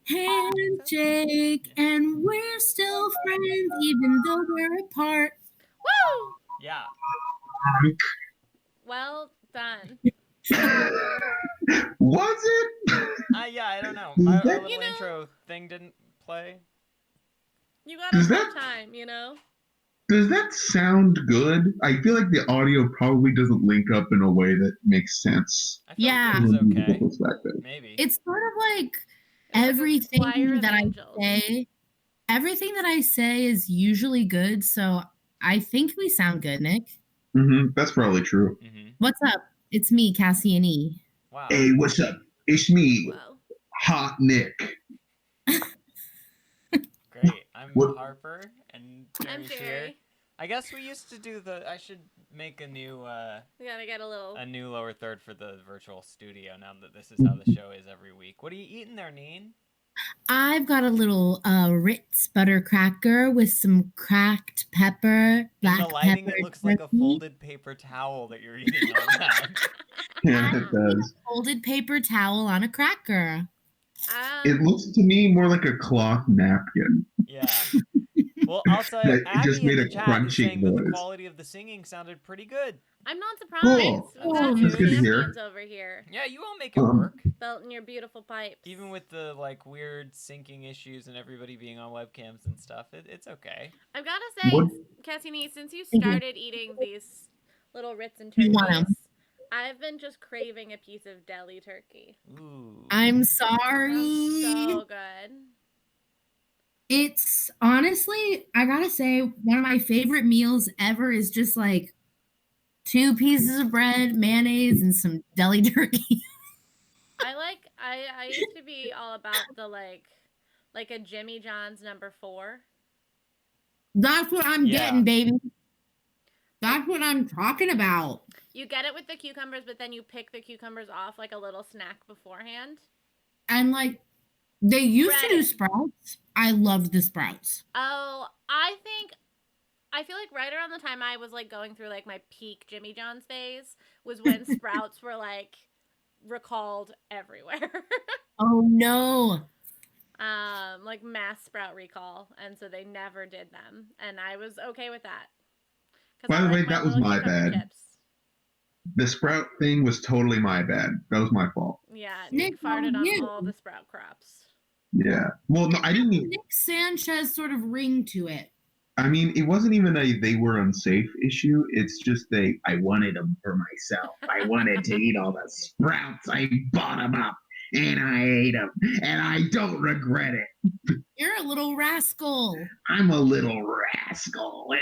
Handshake, and we're still friends even though we're apart. Woo! Yeah. Well done. Was it? Yeah, I don't know. Our little You know- intro thing didn't play. You gotta have time, you know? Does that sound good? I feel like the audio probably doesn't link up in a way that makes sense. I feel Yeah. like it was okay. Perspective. Maybe. It's sort of like It's like a everything choir of that angels. everything that I say is usually good, so I think we sound good, Nick. That's probably true. Mm-hmm. What's up? It's me, Cassie and E. Wow. Hey, what's up? It's me, Wow. Hot Nick. Great. I'm What- Harper and I'm Jerry's here. Jerry. I guess we used to do the. I should make a new We gotta get a little. lower third for the virtual studio now that this is how the show is every week. What are you eating there, Neen? I've got a little Ritz butter cracker with some cracked pepper, black In the lighting, pepper. it looks like a turkey. folded paper towel that you're eating on that. Yeah, it does. Folded paper towel on a cracker. It looks to me more like a cloth napkin. Yeah. Well, also, It Abby just in made the a chat is crunchy saying that the noise. quality of the singing sounded pretty good. I'm not surprised. Cool. We've got That's two good to hear. champions over here, Yeah, you all make it work. belting your beautiful pipes. Even with the like weird syncing issues and everybody being on webcams and stuff, it's okay. I've gotta say, What- Cassini, since you Thank you. started eating these little Ritz and You want 'em. turkeys, I've been just craving a piece of deli turkey. Ooh. I'm sorry. Sounds so good. It's honestly, I gotta say, one of my favorite meals ever is just like 2 pieces of bread, mayonnaise, and some deli turkey. I used to be all about the like a Jimmy John's number 4. That's what I'm Yeah. getting, baby. That's what I'm talking about. You get it with the cucumbers, but then you pick the cucumbers off like a little snack beforehand. And like, they used to do Bread. sprouts. I loved the sprouts. Oh, I feel like right around the time I was like going through like my peak Jimmy John's phase was when sprouts were like recalled everywhere. Oh no. Like mass sprout recall, and so they never did them, and I was okay with that. 'Cause By I the like way, my that was little my cucumber bad. chips. The sprout thing was totally my bad. That was my fault. Yeah, Nick, Nick farted on on you. all the sprout crops. Yeah. Well, no, I didn't even. Nick Sanchez sort of ring to it. I mean, it wasn't even a they were unsafe issue. It's just I wanted them for myself. I wanted to eat all the sprouts. I bought them up and I ate them, and I don't regret it. You're a little rascal. I'm a little rascal.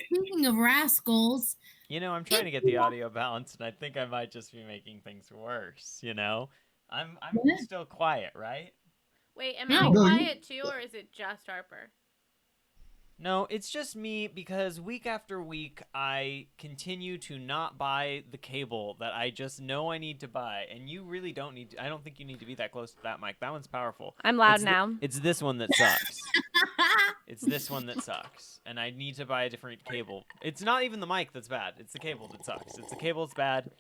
Speaking of rascals, You know, I'm trying to get the audio balanced, and I think I might just be making things worse. You know, I'm What? still quiet, right? Wait, am No. I No, quiet too, or is it just Harper? No, it's just me because week after week I continue to not buy the cable that I just know I need to buy, and you really don't need to. I don't think you need to be that close to that mic. That one's powerful. I'm loud It's now. It's this one that sucks. It's this one that sucks, and I need to buy a different cable. It's not even the mic that's bad. It's the cable that sucks. It's the cable that's bad,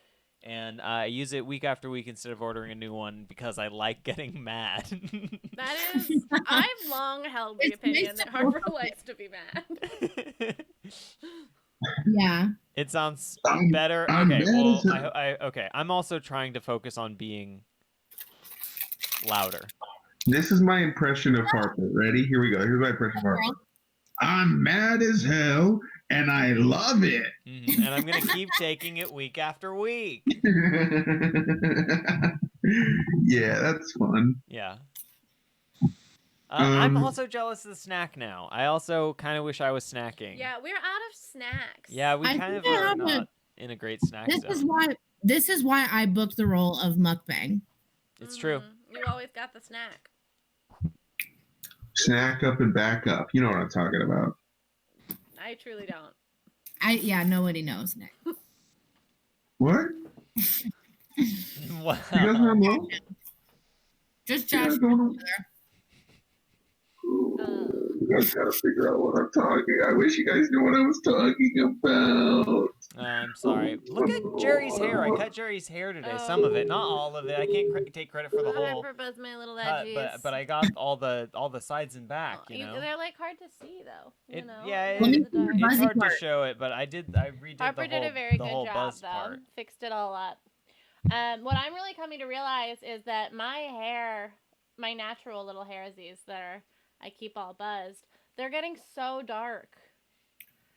and I use it week after week instead of ordering a new one because I like getting mad. That is, I've long held the It's opinion nice that to Harper know. likes to be mad. yeah. It sounds I'm- better. I'm Okay, mad well, as hell. okay. I'm also trying to focus on being louder. This is my impression of Harper. Ready? Here we go. Here's my impression of Harper. I'm mad as hell, and I love it. And I'm gonna keep taking it week after week. Yeah, that's fun. Yeah. I'm Um, also jealous of the snack now. I also kind of wish I was snacking. Yeah, we're out of snacks. Yeah, we I kind of think I are have a- not in a great snack This zone. is why I booked the role of mukbang. It's true. You always got the snack. Snack up and back up. You know what I'm talking about. I truly don't. Nobody knows, Nick. What? Wow. You guys don't know? Just You Josh. guys don't know? You guys gotta figure out what I'm talking. I wish you guys knew what I was talking about. I'm sorry. Look at Jerry's hair. I cut Jerry's hair today. Some of it, not all of it. I can't take credit for the whole For Buzz my little cut, edgies. but I got all the sides and back. Oh, you know, they're like hard to see though. Yeah, Let me it's see your buzzy hard part. to show it, but I redid Harper the whole did a very the good whole job buzz though. part. Fixed it all up. What I'm really coming to realize is that my hair, my natural little hairsies I keep all buzzed, they're getting so dark.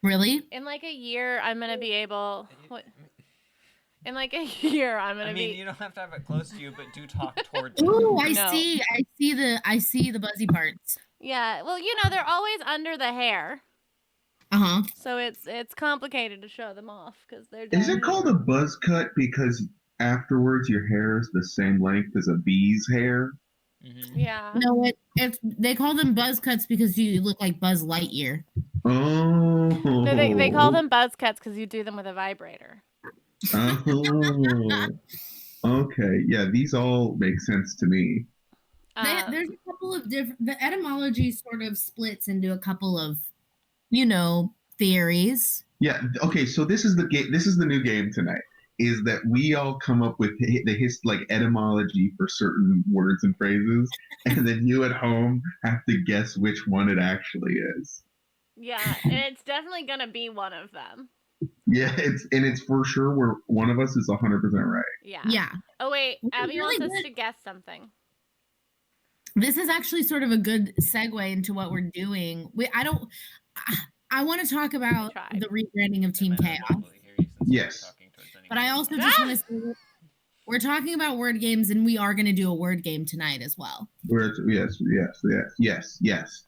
Really? In like a year, I'm gonna be able. In like a year, I'm gonna be. I mean, you don't have to have it close to you, but do talk towards it. Ooh, I No. see the buzzy parts. Yeah, well, they're always under the hair, Uh-huh. so it's complicated to show them off because they're. Is down it called a buzz cut because afterwards your hair is the same length as a bee's hair? Mm-hmm. Yeah. No, they call them buzz cuts because you look like Buzz Lightyear. Oh. No, they call them buzz cuts because you do them with a vibrator. Oh. Okay. Yeah, these all make sense to me. There's a couple of different. The etymology sort of splits into a couple of, theories. Yeah. Okay. So this is the game. This is the new game tonight. Is that we all come up with the etymology for certain words and phrases, and then you at home have to guess which one it actually is. Yeah, and it's definitely gonna be one of them. Yeah, it's for sure where one of us is 100% right. Yeah. Yeah. Oh wait, Abby really wants us good. to guess something. This is actually sort of a good segue into what we're doing. I want to talk about the rebranding of Team Chaos. Yes. But I also just want to say we're talking about word games, and we are going to do a word game tonight as well. Yes.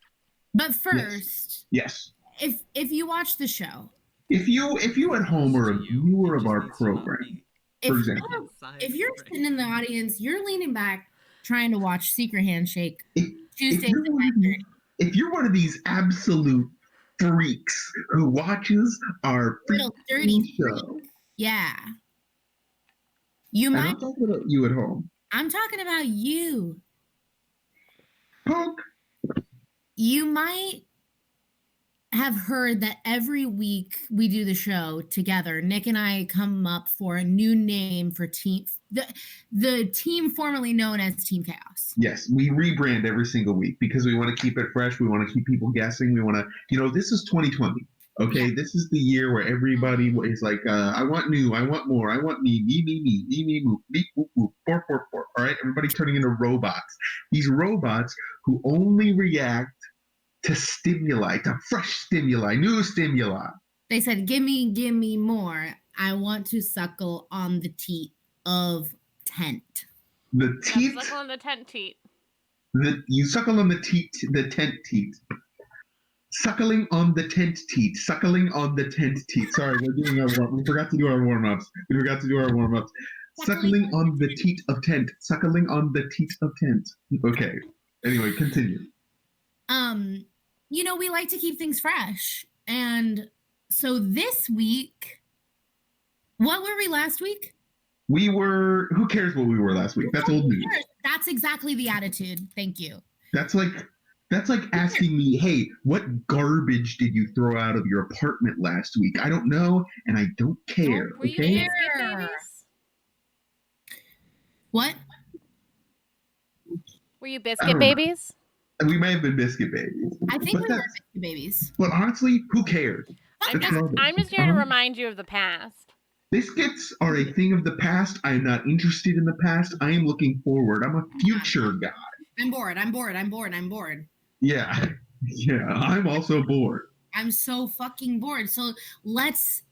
But first, yes. If you watch the show, if you at home are a viewer of our program, for example, if you're sitting in the audience, you're leaning back trying to watch Secret Handshake Tuesdays at 9:30. If you're one of these absolute freaks who watches our little dirty show, yeah, you might. I'm talking about you at home. I'm talking about you. Punk. You might have heard that every week we do the show together. Nick and I come up for a new name for the team formerly known as Team Chaos. Yes, we rebrand every single week because we want to keep it fresh. We want to keep people guessing. We want to, this is 2020. Okay, yeah. This is the year where everybody is like, I want new, I want more, I want me, woo, woo, 4. All right, everybody turning into robots. These robots who only react to stimuli, to fresh stimuli, new stimuli. They said, give me more. I want to suckle on the teat of tent. The teat? Yeah, suckle on the tent teat. You suckle on the tent teat. Suckling on the tent teat. Suckling on the tent teat. Sorry, we're doing we forgot to do our warm-ups. Suckling on the teat of tent. Suckling on the teat of tent. Okay. Anyway, continue. We like to keep things fresh. And so this week, what were we last week? Who cares what we were last week? That's old news. That's exactly the attitude. Thank you. That's like asking me, hey, what garbage did you throw out of your apartment last week? I don't know, and I don't care. Were you biscuit babies? What? Were you biscuit babies? We may have been biscuit babies. I think we were biscuit babies. But honestly, who cares? I'm just here to remind you of the past. Biscuits are a thing of the past. I am not interested in the past. I am looking forward. I'm a future guy. I'm bored. Yeah, I'm also bored. I'm so fucking bored. So let's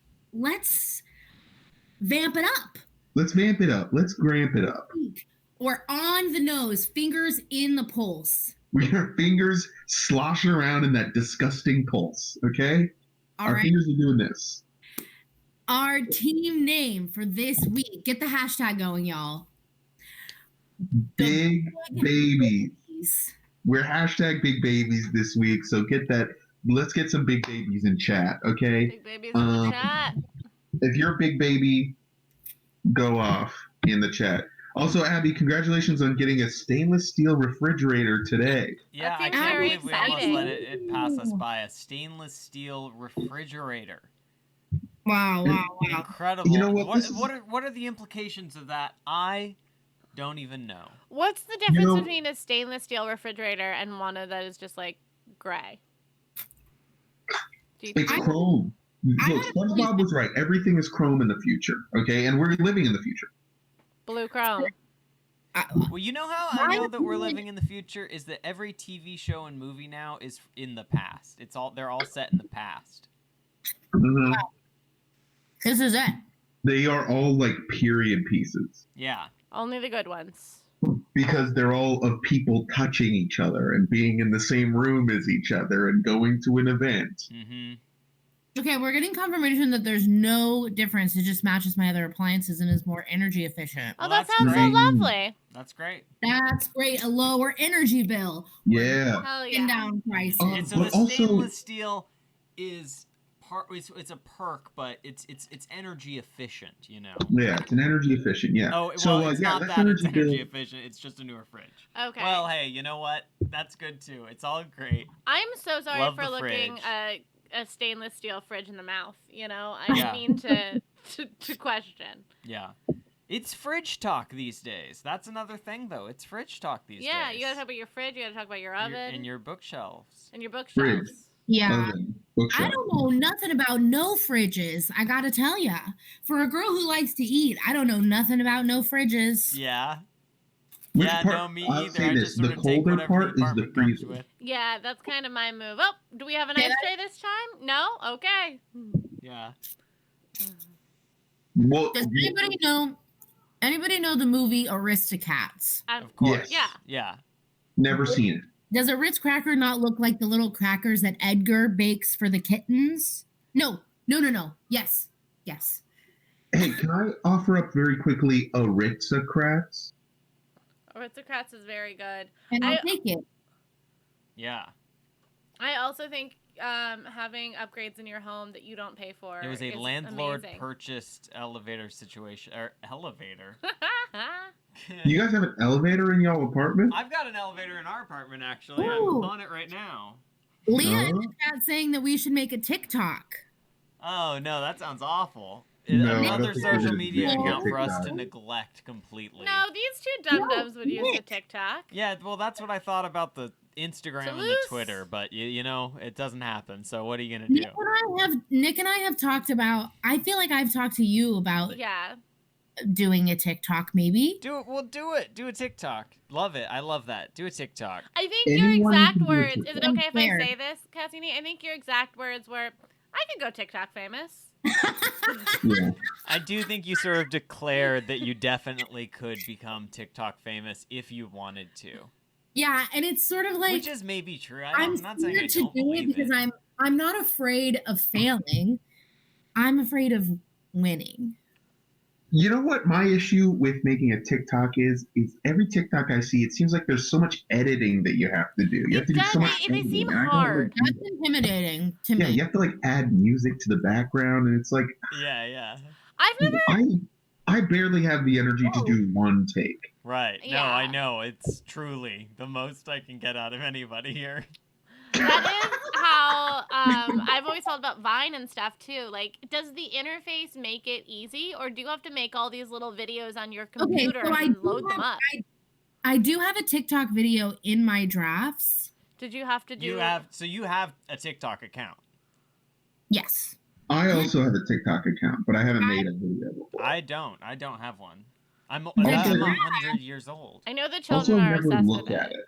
vamp it up. Let's vamp it up. Let's gramp it up. Or on the nose, fingers in the pulse. We are fingers sloshing around in that disgusting pulse, okay? Our fingers are doing this. Our team name for this week, get the hashtag going, y'all. Big big babies. babies. We're hashtag big babies this week, so get that. Let's get some big babies in chat, okay? Big babies in the chat. If you're a big baby, go off in the chat. Also, Abby, congratulations on getting a stainless steel refrigerator today. Yeah, That I seems can't very believe we almost exciting. let it pass us by. A stainless steel refrigerator. Wow. Incredible. You know what? What are the implications of that? I don't even know. What's the difference between a stainless steel refrigerator and one that is just like gray? It's chrome. Look, SpongeBob was right. Everything is chrome in the future, okay? And we're living in the future. Blue chrome. Well, you know how I know that we're living in the future is that every TV show and movie now is in the past. They're all set in the past. Mm-hmm. This is it. They are all like period pieces. Yeah. Only the good ones. Because they're all of people touching each other and being in the same room as each other and going to an event. Mm-hmm. Okay, we're getting confirmation that there's no difference. It just matches my other appliances and is more energy efficient. Oh, Well, that that's sounds great. so lovely. That's great. That's great. A lower energy bill. Yeah. Hell Pin yeah. down prices. And so But the also- stainless steel is it's a perk, but it's energy efficient, you know. Yeah, it's an energy efficient, yeah. Oh, well, So, it's yeah, not that's that it's energy energy bill. efficient. It's just a newer fridge. Okay. Well, hey, you know what? That's good too. It's all great. I'm so sorry Love for the looking fridge. a stainless steel fridge in the mouth. You know, I Yeah. didn't mean to question. Yeah. It's fridge talk these days. That's another thing, though. It's fridge talk these days. Yeah, you gotta talk about your fridge. You gotta talk about your oven And your bookshelves. and your bookshelves. Fridge. Yeah. Oven, I bookshelf. don't know nothing about no fridges. I gotta tell ya. For a girl who likes to eat, I don't know nothing about no fridges. Yeah. Which Yeah, part? no, me I'll either. say I this, just sort the of take colder whatever part the is the apartment comes freezer. with. Yeah, that's kind of my move. Oh, do we have an ice tray this time? No? Okay. Yeah. Well, Does anybody know the movie Aristocats? Of course. Yeah. Yeah. never seen it. Does a Ritz cracker not look like the little crackers that Edgar bakes for the kittens? No. Yes. Hey, can I offer up very quickly Aristocrats? Aristocrats is very good. And I'll take it. Yeah. I also think having upgrades in your home that you don't pay for It was a is landlord amazing. purchased elevator situation. Or elevator. You guys have an elevator in y'all apartment? I've got an elevator in our apartment, actually. Ooh. I'm on it right now. Leah No? is not saying that we should make a TikTok. Oh, no, that sounds awful. No, I don't Another think we're social gonna media do account for us to TikTok. neglect completely. No, these two dum-dums would use the TikTok. Yeah, well, that's what I thought about the Instagram and the Toulouse? Twitter, but you know, it doesn't happen. So what are you gonna Nick do? and I have talked about. I feel like I've talked to you about Yeah. doing a TikTok, maybe. Do it. Well, do it. Do a TikTok. Love it. I love that. Do a TikTok. I think your Anyone exact can do a words, is it TikTok. okay if I Fair. say this, Cassini? I think your exact words were, I could go TikTok famous. Yeah. I do think you sort of declared that you definitely could become TikTok famous if you wanted to, Yeah, and it's sort of like which is maybe true. I'm I'm not saying I scared to don't do it believe because it. I'm not afraid of failing. I'm afraid of winning. You know what my issue with making a TikTok is every TikTok I see, it seems like there's so much editing that you have to do. You have to do so much They editing, seem and I don't hard. wanna do That's intimidating to that. Yeah, me. you have to like add music to the background, and it's like Yeah. I've never, I barely have the energy to do one take. Right. No, Yeah. I know. It's truly the most I can get out of anybody here. that is how I've always felt about Vine and stuff too. Like, does the interface make it easy, or do you have to make all these little videos on your computer so I and do load them up? I do have a TikTok video in my drafts. Did you have to do? You have a TikTok account. Yes. I also have a TikTok account, but I haven't made a video before. I don't have one. I'm Also- 100 years old, I know the Also, children are never obsessed look with at it. it.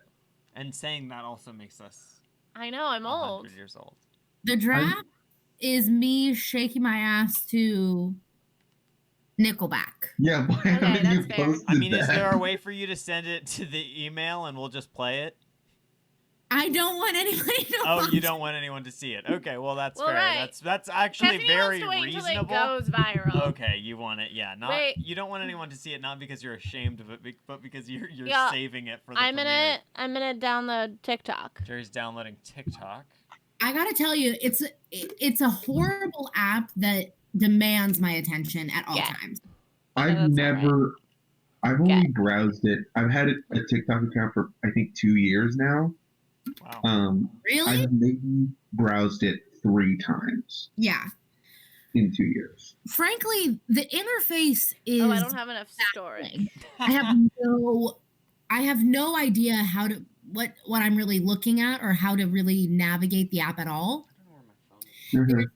and saying that also makes us I know, I'm old. 100 years old. The draft is me shaking my ass to Nickelback. Yeah, why haven't that's you fair. posted I mean, that? is there a way for you to send it to the email and we'll just play it? I don't want anybody to Oh, watch you don't want anyone to see it. Okay, well that's Well, fair. right. That's actually Cassidy very wants to wait reasonable. until it goes viral. Okay, you want it, yeah. Not Wait. you don't want anyone to see it, not because you're ashamed of it, but because you're Yeah, saving it for the I'm premiere. gonna download TikTok. Jerry's downloading TikTok. I gotta tell you, it's a horrible app that demands my attention at all Yeah. times. I've that's not never. I've only browsed it. I've had a TikTok account for I think 2 years now. Wow. Really? I've maybe browsed it 3 times Yeah. in 2 years. Frankly, the interface is. Oh, I don't have enough storage. I have no idea how to what I'm really looking at or how to really navigate the app at all. I don't know where my phone is. Mhm.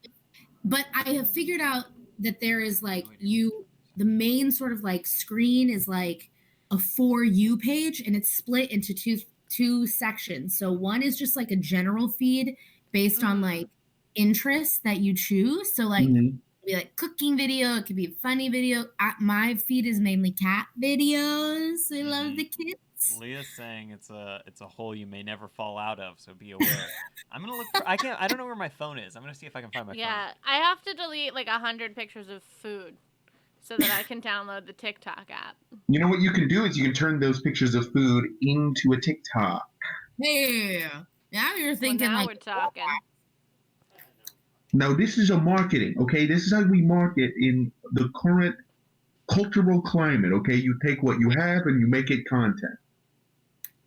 But I have figured out that there is like the main sort of like screen is like a For You page, and it's split into two sections. So one is just like a general feed based on like interests that you choose. So like Mhm. it could be like cooking video, it could be a funny video. My feed is mainly cat videos. I love the kids. Leah's saying it's a hole you may never fall out of, so be aware. I'm gonna look for I don't know where my phone is. I'm gonna see if I can find my phone. Yeah, I have to delete like 100 pictures of food so that I can download the TikTok app. You know what you can do is you can turn those pictures of food into a TikTok. Hey, now you're thinking well, now like we're talking. Now this is a marketing, okay? This is how we market in the current cultural climate, okay? You take what you have and you make it content.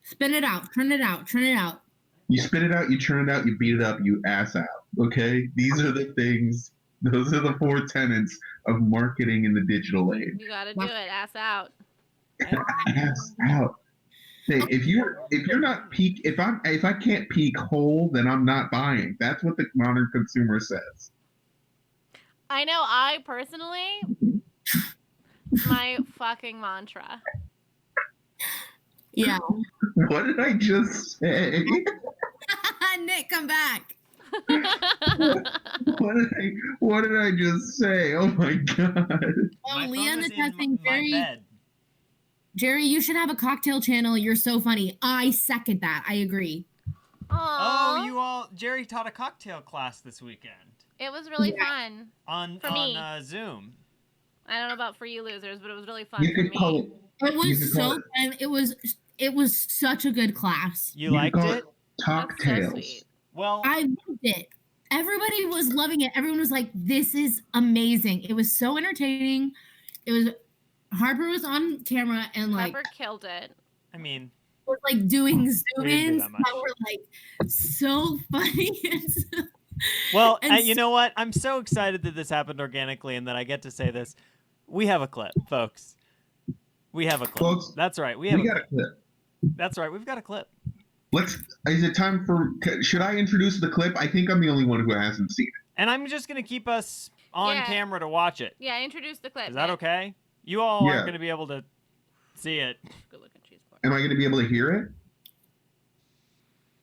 spin it out, turn it out, turn it out. You spit it out, you churn it out, you beat it up, you ass out, okay? These are the things, those are the 4 tenets of marketing in the digital age. You gotta do it, ass out. Ass out. Hey, if you're not peak, if I can't peak whole, then I'm not buying. That's what the modern consumer says. I know, I personally, my fucking mantra. Yeah. What did I just say? Nick, come back. What did I just say? Oh my god. Oh, My Leah phone was is in testing. my bed. Jerry, you should have a cocktail channel. You're so funny. I second that. I agree. Aww. Jerry taught a cocktail class this weekend. It was really fun. On me. Zoom. I don't know about for you losers, but it was really fun You for could me. call it. It You was could call so fun. It was such a good class. You could liked call it? That's so Cocktails. sweet. Well, I loved it. Everybody was loving it. Everyone was like, "This is amazing." It was so entertaining. It was Harper was on camera and like Pepper killed it. I mean, was like doing We zoom didn't do ins that much. that were like so funny. well, And you know what? I'm so excited that this happened organically and that I get to say this. We have a clip, folks. We have a clip. Folks, That's right. We got a clip. That's right. We've got a clip. Is it time for? Should I introduce the clip? I think I'm the only one who hasn't seen it. And I'm just going to keep us on Yeah. camera to watch it. Yeah, introduce the clip. Is that Nick. okay? You all Yeah. aren't going to be able to see it. Good looking cheese board. Am I going to be able to hear it?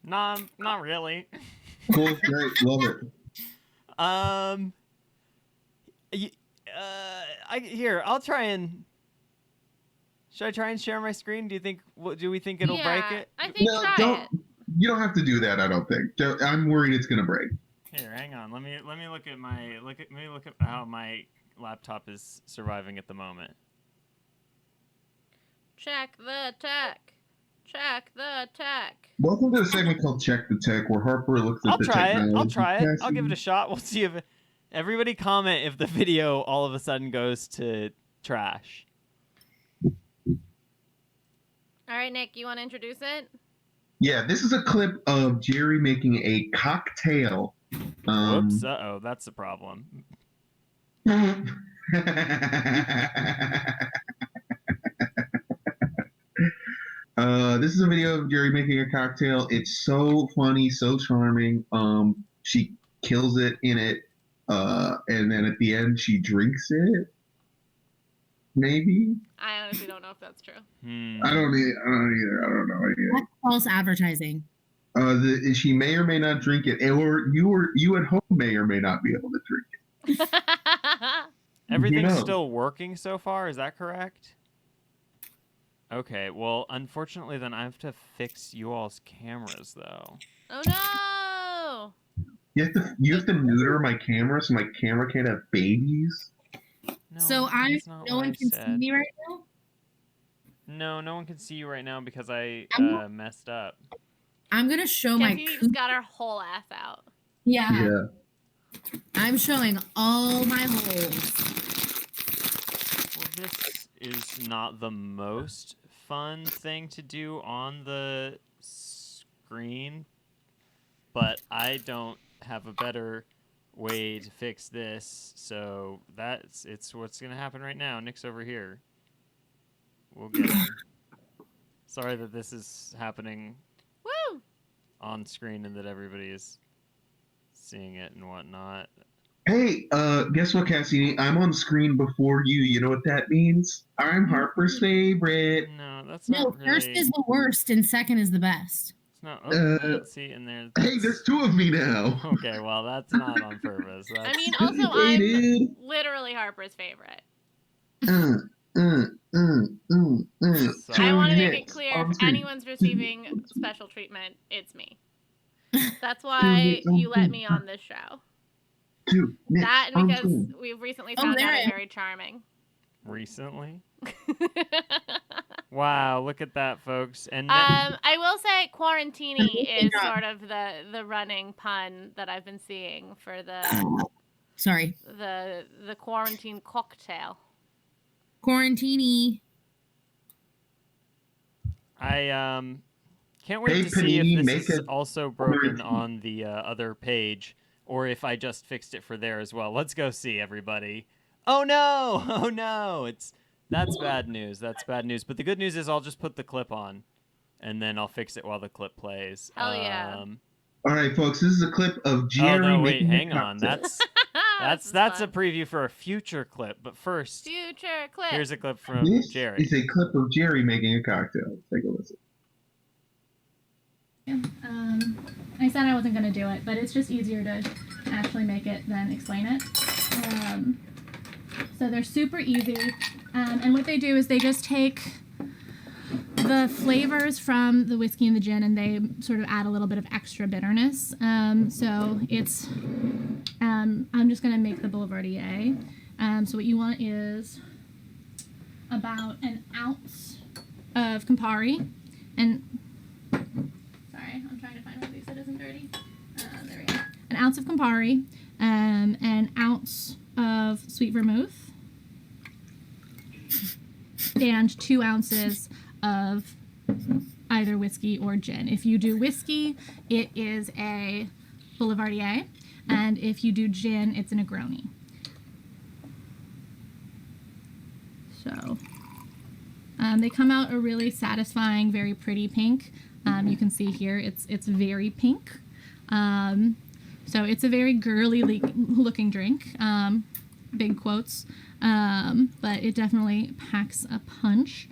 Nah, not really. Cool, great, love it. I'll try and. Should I try and share my screen? Do we think it'll break it? I think try it. You don't have to do that. I don't think. I'm worried it's going to break. Here, hang on. Let me look at how my laptop is surviving at the moment. Check the tech. Check the tech. Welcome to a segment called Check the Tech, where Harper looks at I'll the try it. technology. I'll try it. I'll Cassie- give it a shot. We'll see if everybody comment if the video all of a sudden goes to trash. All right, Nick, you want to introduce it? Yeah, this is a clip of Jerry making a cocktail. Whoops. Uh-oh, that's the problem. This is a video of Jerry making a cocktail. It's so funny, so charming. She kills it in it, and then at the end she drinks it. Maybe. I honestly don't know if that's true. I don't either. I don't know either. That's false advertising. She may or may not drink it, or you at home may or may not be able to drink it. Everything's knows? still working so far. Is that correct? Okay, well, unfortunately, then I have to fix you all's cameras, though. Oh no! You have to neuter my camera so my camera can't have babies. No, So that's not no what one I can see said. me right now. No one can see you right now because I messed up. I'm gonna show my Kenzie just got her whole ass out. yeah. I'm showing all my holes. Well, this is not the most fun thing to do on the screen, but I don't have a better way to fix this, so it's what's gonna happen right now. Nick's over here. We'll get him. Sorry that this is happening Woo! on screen and that everybody is seeing it and whatnot. Hey, guess what, Cassini? I'm on screen before you. You know what that means? I'm Harper's favorite. No, that's No, not first really. is the worst and second is the best. It's not. Oh, see, and Hey, there's there's 2 of me now. Okay, well, that's not on purpose. That's... I mean, also, Hey, I'm dude. literally Harper's favorite. Sorry. I want to make it Next clear, on if screen. anyone's receiving special treatment, it's me. That's 2 why next on you let screen. me on this show. 2 next That and on because screen. we've recently Oh, found there out I I'm am. very charming. Recently? Wow, look at that, folks. And I will say quarantini is job. sort of the running pun that I've been seeing for Sorry. the quarantine cocktail. Quarantini. I can't wait Hey, to see if Panini, this make is a also broken quarantine. on the other page, or if I just fixed it for there as well. Let's go see, everybody. Oh no! Oh no! That's bad news. That's bad news. But the good news is I'll just put the clip on, and then I'll fix it while the clip plays. Hell yeah. All right, folks, this is a clip of Jerry Oh no! Wait, making hang a on. cocktail. That's a preview for a future clip. But first, future clip. here's a clip from This Jerry. is a clip of Jerry making a cocktail. Take a listen. I said I wasn't going to do it, but it's just easier to actually make it than explain it. So they're super easy. And what they do is they just take the flavors from the whiskey and the gin and they sort of add a little bit of extra bitterness. So it's, I'm just going to make the Boulevardier. So what you want is about an ounce of Campari. And, sorry, I'm trying to find one of these that isn't dirty. There we go. An ounce of Campari, an ounce of sweet vermouth, and 2 ounces of either whiskey or gin. If you do whiskey, it is a Boulevardier, and if you do gin, it's a Negroni. So they come out a really satisfying, very pretty pink. You can see here it's very pink. So it's a very girly looking drink, big quotes, but it definitely packs a punch.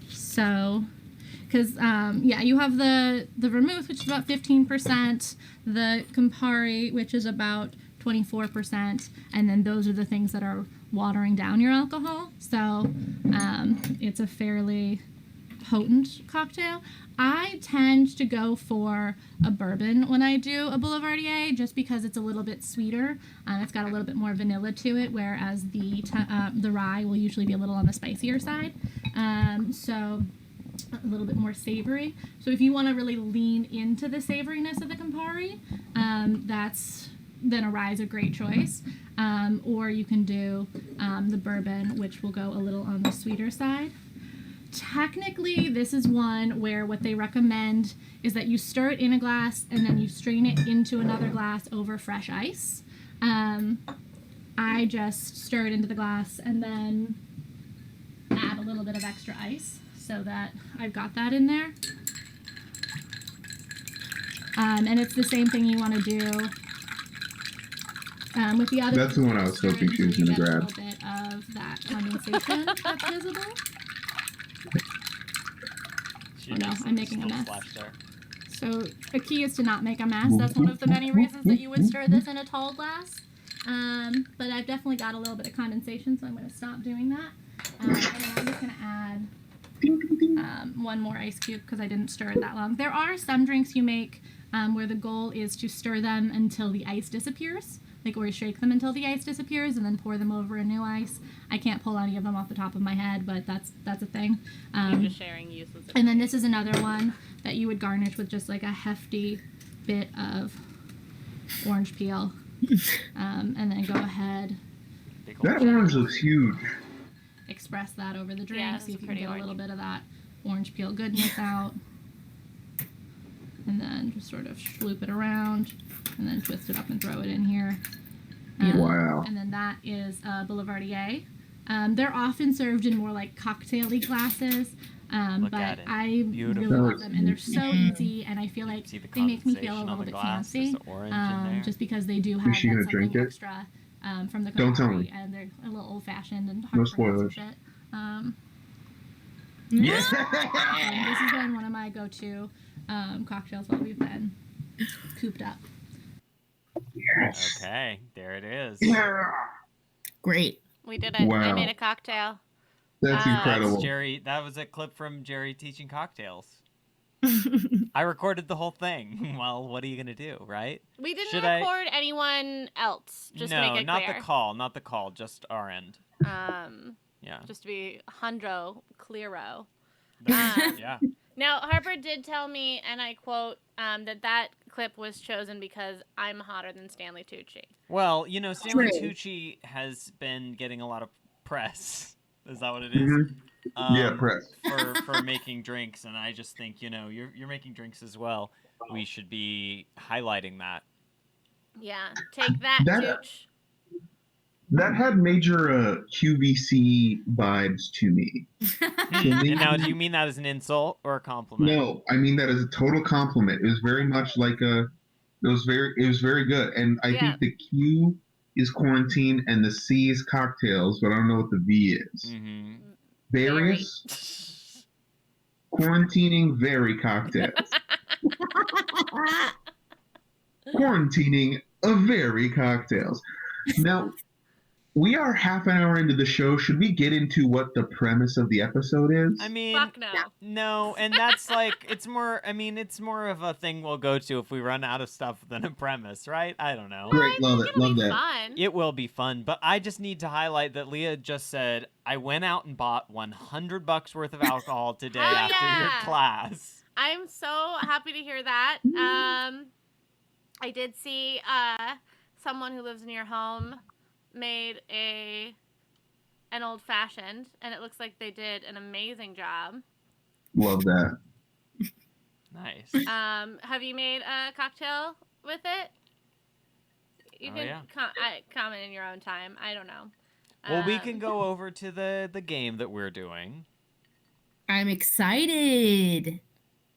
So, because yeah, you have the vermouth, which is about 15%, the Campari, which is about 24%, and then those are the things that are watering down your alcohol. So it's a fairly potent cocktail. I tend to go for a bourbon when I do a Boulevardier, just because it's a little bit sweeter. It's got a little bit more vanilla to it, whereas the rye will usually be a little on the spicier side. So a little bit more savory. So if you want to really lean into the savoriness of the Campari, then a rye is a great choice. Or you can do the bourbon, which will go a little on the sweeter side. Technically, this is one where what they recommend is that you stir it in a glass and then you strain it into another glass over fresh ice. I just stir it into the glass and then add a little bit of extra ice so that I've got that in there. And it's the same thing you want to do with the other. That's the one I was hoping she was going to grab. A little bit of that condensation that's visible. Oh no, I'm making a mess. So a key is to not make a mess. That's one of the many reasons that you would stir this in a tall glass. But I've definitely got a little bit of condensation, so I'm going to stop doing that. And then I'm just going to add one more ice cube because I didn't stir it that long. There are some drinks you make where the goal is to stir them until the ice disappears, or you shake them until the ice disappears and then pour them over a new ice. I can't pull any of them off the top of my head, but that's a thing. You're just sharing useless. And then this is another one that you would garnish with just like a hefty bit of orange peel. And then go ahead. That orange looks huge. Express that over the drink. Yeah, See if you can pretty get orange. a little bit of that orange peel goodness out. And then just sort of sloop it around. And then twist it up and throw it in here. Wow. And then that is Boulevardier. They're often served in more like cocktail-y glasses. Look But at it. I Beautiful. really love them, and they're so easy, and I feel like See the they make me feel a condensation little on the bit glass? fancy, There's the orange in there. just because they do have she that gonna something drink it? extra from the Don't tell Campari, me. and they're a little old-fashioned and hard No to pronounce and spoilers. shit. Yeah. And this has been one of my go-to cocktails while we've been cooped up. Yes. Okay, there it is. Yeah. Great. We did it. I Wow. made a cocktail. That's That's incredible. That's Jerry. That was a clip from Jerry teaching cocktails. I recorded the whole thing. Well, what are you gonna do, right? We didn't Should I- record anyone else. Just to No, make it not clear. the call. Not the call. Just our end. Yeah. Just to be hundro clearo. Yeah. Now Harper did tell me, and I quote, that clip was chosen because I'm hotter than Stanley Tucci. Well, Stanley True. Tucci has been getting a lot of press. Is that what it is? Mhm. Yeah, press. for making drinks, and I just think you're making drinks as well. We should be highlighting that. Yeah, take that, That- Tooch. That had major QVC vibes to me. And now, do you mean that as an insult or a compliment? No, I mean that as a total compliment. It was very much like it was very good. And I Yeah. think the Q is quarantine and the C is cocktails, but I don't know what the V is. Mm-hmm. Various quarantining very cocktails. Quarantining a very cocktails. Now, we are half an hour into the show. Should we get into what the premise of the episode is? I mean, Fuck no. no, and that's like it's more of a thing we'll go to if we run out of stuff than a premise, right? I don't know. Great, love it, It'll love be that. fun. It will be fun, but I just need to highlight that Leah just said I went out and bought $100 worth of alcohol today Hell after your yeah. class. I'm so happy to hear that. I did see someone who lives near home made an old fashioned, and it looks like they did an amazing job. Love that. Nice. Have you made a cocktail with it? You Oh, can yeah. comment in your own time. I don't know. Well, we can go over to the game that we're doing. I'm excited.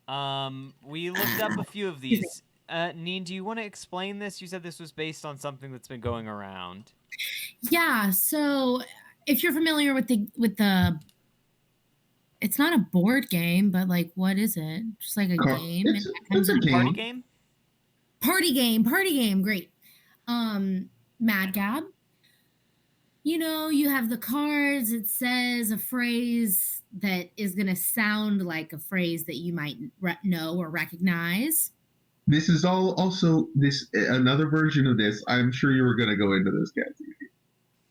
We looked up a few of these. Neen, do you want to explain this? You said this was based on something that's been going around. Yeah, so if you're familiar with the it's not a board game, but like what is it? Just like a game. It's a game. Party game? Party game, great. Mad Gab. You have the cards, it says a phrase that is going to sound like a phrase that you might know or recognize. This is also another version of this. I'm sure you were going to go into this, Kathy.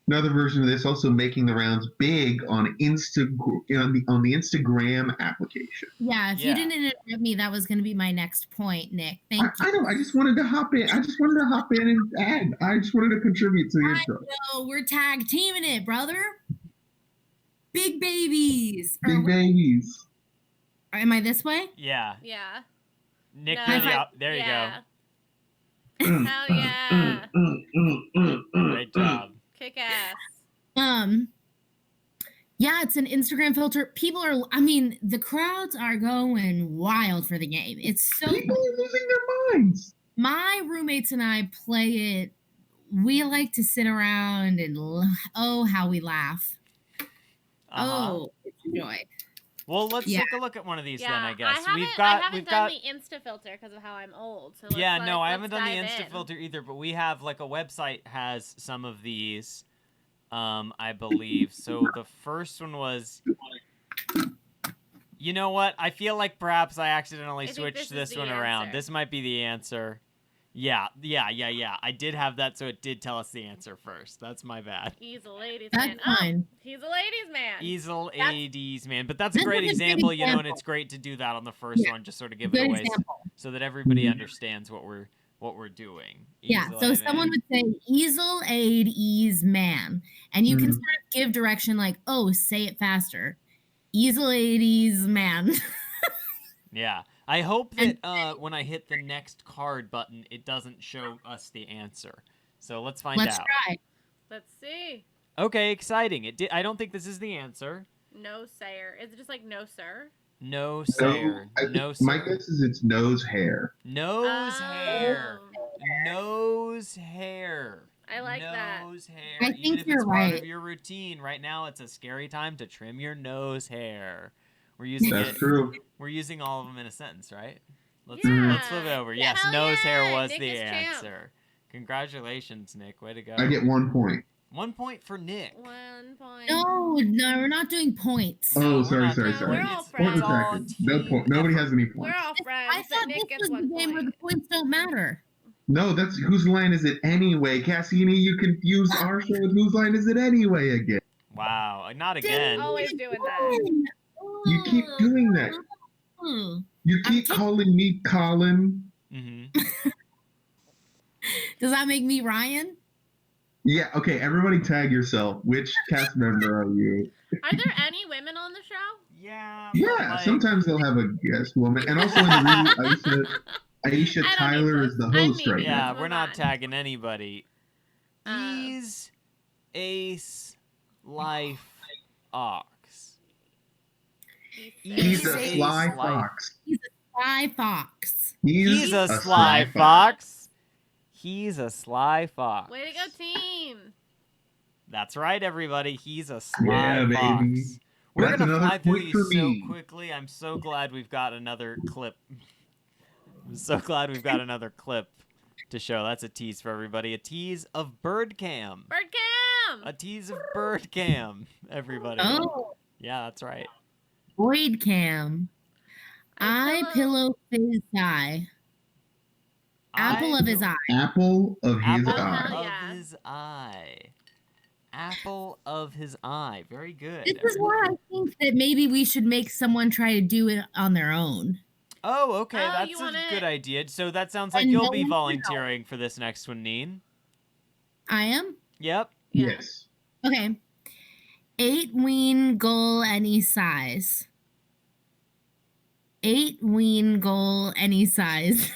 Another version of this also making the rounds big on on the Instagram application. Yeah, if you didn't interrupt me, that was going to be my next point, Nick. Thank you. I know. I just wanted to hop in. and add. I just wanted to contribute to the intro. So we're tag teaming it, brother. Big babies. Big babies. Am I this way? Yeah. Yeah. Nick, No. there you Yeah. go. Hell yeah. Great job. Kick ass. Yeah, it's an Instagram filter. The crowds are going wild for the game. It's so People are losing their minds. my roommates and I play it. We like to sit around and how we laugh. Uh-huh. Oh, it's a joy. Well, let's Yeah. take a look at one of these then. Yeah, I guess I we've haven't got. done the Insta filter because of how I'm old. So let's, Yeah, like, no, I let's haven't done the dive Insta in. filter either, but we have like a website has some of these, I believe. So the first one was. You know what? I feel like perhaps I accidentally I think switched this is this the one around. answer. This might be the answer. Yeah. I did have that, so it did tell us the answer first. That's my bad. He's a ladies' That's man. fine. Oh, he's a ladies' man. Easel That's- 80s, man. But that's a This great is a good example, you know, and example. it's great to do that on the first Yeah. one, just sort of give Good it away example. so that everybody Mhm. understands what we're doing. Yeah, Easel so 80, someone man. would say easel aid ease man, and you can Mhm. sort of give direction like, oh, say it faster. Easel aid ease man. Yeah. I hope that when I hit the next card button, it doesn't show us the answer. So let's find Let's out. try. Let's see. Okay, exciting. It did. I don't think this is the answer. No, sir. Is it just like no, sir? No, So, sir. I think No, my sir. guess is it's nose hair. Nose hair. Oh. Nose hair. I like that. Nose hair. I Even think if you're it's part of right. your routine, right now it's a scary time to trim your nose hair. We're using That's it. true. We're using all of them in a sentence, right? Let's Yeah. flip it over. Yes, Hell nose hair yeah, was Nick the is champ. answer. Congratulations, Nick. Way to go. I get 1 point. 1 point for Nick. 1 point. No, we're not doing points. No, Oh, we're sorry, not sorry, doing No, sorry. we're all It's friends. Point all retracted. No team point. Nobody effort. has any We're points. all friends, I but thought Nick this gets was the 1 game where the point. points don't matter. No, that's whose line is it anyway? Cassini, you confuse our show with whose line is it anyway again. Wow, not Dang again. Always it, doing that. Colin. You keep doing that. Oh. You I'm keep taking- calling me Colin. Mm-hmm. Does that make me Ryan? Yeah, okay, everybody tag yourself. Which cast member are you? Are there any women on the show? Yeah. but, Yeah, like, sometimes they'll have a guest woman. And also in the review, Aisha I don't Tyler need is the this. I'm host right mean. Yeah, now. Let's we're move not on. tagging anybody. Uh, He's Ace Life Ox. He's a Ace sly Life- fox. Sly Fox. He's a sly fox. He's a sly fox. Way to go, team. That's right, everybody. He's a sly Yeah, fox. baby. We're That's gonna another fly through point these for so me. quickly. I'm so glad we've got another clip. I'm so glad we've got another clip to show. That's a tease for everybody. A tease of bird cam. Bird cam. A tease of bird cam, everybody. Oh, Yeah, that's right. Void Cam. I pillow his eye. Apple of his eye. Apple of his Apple eye. hell of yeah. his eye. Apple of his eye. Very good. This is why I think that maybe we should make someone try to do it on their own. Oh, okay. Oh, That's you a wanna- good idea. So that sounds like And you'll no be one can volunteering for this next one, Neen. I am? Yep. Yeah. Yes. Okay. 8 ween goal any size. 8 ween goal any size.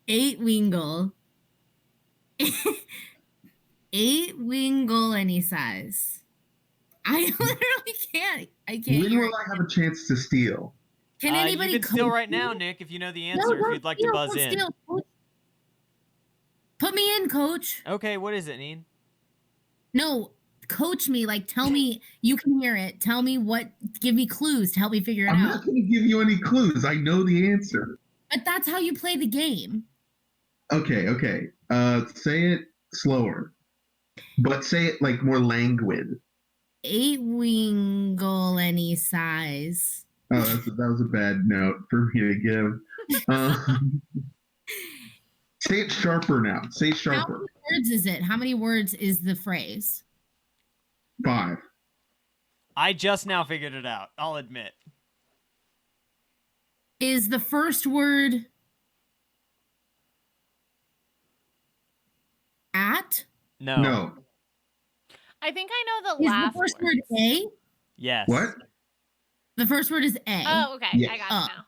8 ween goal. 8 wing goal any size. I literally can't. I can't When hear will it. I have a chance to steal? Can anybody You can steal coach right me? now, Nick, if you know the No, answer, if don't you'd like to steal, buzz don't in. steal, coach. Put me in, coach. Okay, what is it, Neen? No, coach me. Like, tell me you can hear it. Tell me what. Give me clues to help me figure it I'm out. not going to give you any clues. I know the answer. But that's how you play the game. Okay. Say it slower, but say it like more languid. 8 wing goal any size. Oh, that was a bad note for me to give. Say it sharper now. Say it How sharper. many words is it? How many words is the phrase? 5. I just now figured it out. I'll admit. Is the first word at? No. I think I know the Is last the first words. word A? Yes. What? The first word is A. Oh, okay. Yes. I got it now.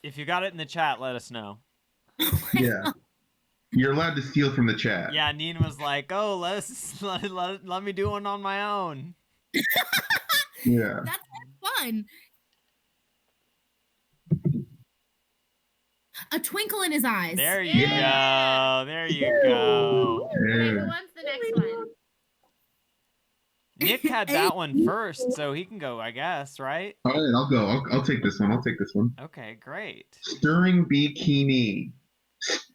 If you got it in the chat, let us know. Yeah. You're allowed to steal from the chat. Yeah, Neen was like, "Oh, let me do one on my own." Yeah. That's fun. A twinkle in his eyes. There you Yeah. go. There you go. Okay, Yeah. who wants the next one? Nick had that one first, so he can go, I guess, right? All right, I'll go. I'll take this one. Okay, great. Stirring bikini.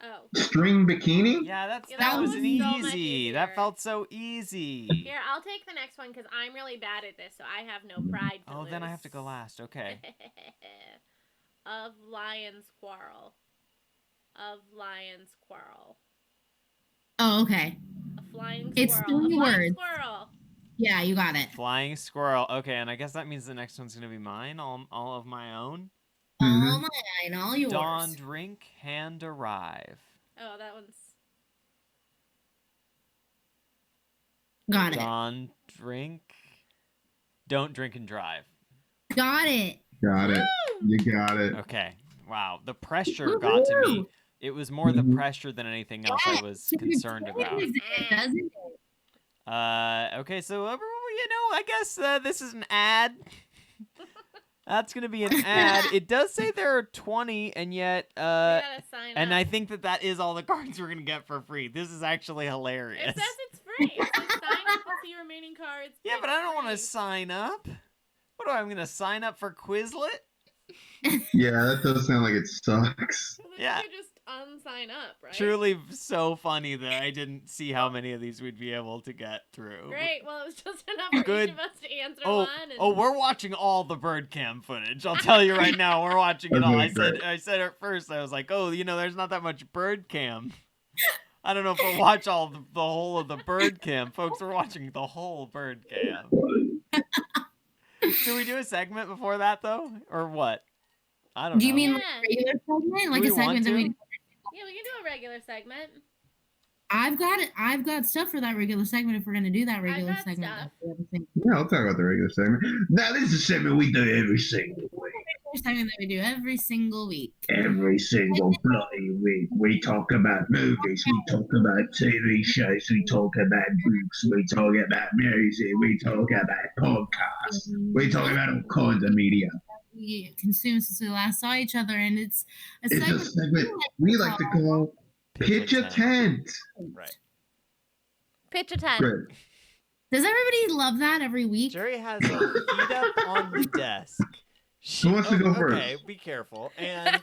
Oh. String bikini? Yeah, Yeah, that that was was an so much easy. easier. That felt so easy. Here, I'll take the next one because I'm really bad at this, so I have no pride to lose. Then I have to go last. Okay. Of lion's quarrel. Of lion's quarrel. Oh, okay. A flying squirrel. It's 3 a flying words. squirrel. Yeah, you got it. Flying squirrel. Okay, and I guess that means the next one's gonna be mine, all of my own. All mine, all yours. Dawn drink, hand arrive. Oh, that one's. Got it. Dawn drink. Don't drink and drive. Got it. Got it. Woo! You got it. Okay. Wow. The pressure got to me. Woohoo! It was more the pressure than anything else I was concerned about. Doesn't it? Okay, so I guess this is an ad. That's gonna be an ad. It does say there are 20, and yet, You gotta sign and up. I think that is all the cards we're gonna get for free. This is actually hilarious. It says it's free. It says sign up with the remaining cards. Yeah, It's but I don't want to free. sign up. What am I gonna sign up for Quizlet? Yeah, that does sound like it sucks. Well, then Yeah. you just unsign up, right? Truly so funny that I didn't see how many of these we'd be able to get through. Great. Well, it was just enough for Good. each of us to answer Oh, one. And... we're watching all the bird cam footage. I'll tell you right now, we're watching it all. Okay, great. I said at first, I was like, there's not that much bird cam. I don't know if we'll watch the whole of the bird cam, folks. We're watching the whole bird cam. Do we do a segment before that though, or what? I don't know. Do you mean Yeah. like a regular segment? Like we a want segment that to? we Yeah, we can do a regular segment. I've got it. I've got stuff for that regular segment if we're gonna do that regular got segment. stuff. Yeah, I'll talk about the regular segment. Now, this is a segment we do every single week. Segment that we do every single week. Every single bloody week. We talk about movies, we talk about TV shows, we talk about books, we talk about music, we talk about podcasts, we talk about all kinds of media. We consume since we last saw each other, and it's a It's segment. a segment we like to call Pitch a Tent. Right. Pitch a tent. Great. Does everybody love that every week? Jerry has a heat up on the desk. Who wants to go first? Okay, be careful. And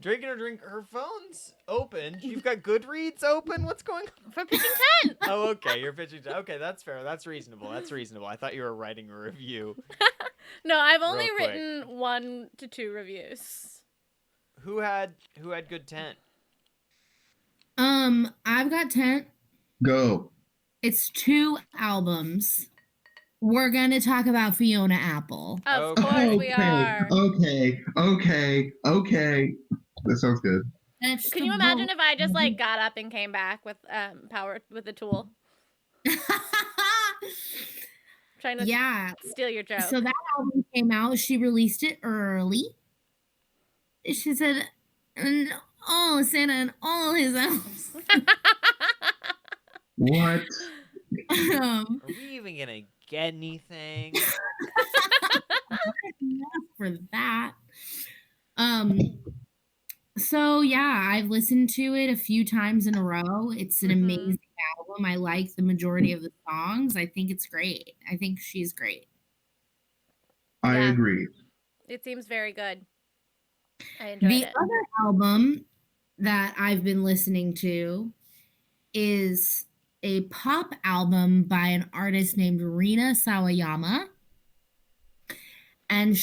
drinking or drink. Her phone's open. You've got Goodreads open. What's going on? For pitching tent. Oh, okay. You're pitching. Okay, that's fair. That's reasonable. I thought you were writing a review. No, I've only Real quick. written 1 to 2 reviews. Who had good tent? I've got 10. Go. It's 2 albums. We're gonna talk about Fiona Apple. Of Okay. course we are. Okay. That sounds good. Can you imagine if I just like got up and came back with power with the tool? Trying to Yeah. steal your joke. So that album came out. She released it early. She said, "And all Santa and all his elves." What? Are we even gonna get anything? For that. So yeah, I've listened to it a few times in a row. It's an amazing album. I like the majority of the songs. I think it's great. I think she's great. I Yeah. agree. It seems very good. I enjoyed The it. other album that I've been listening to is a pop album by an artist named Rina Sawayama. And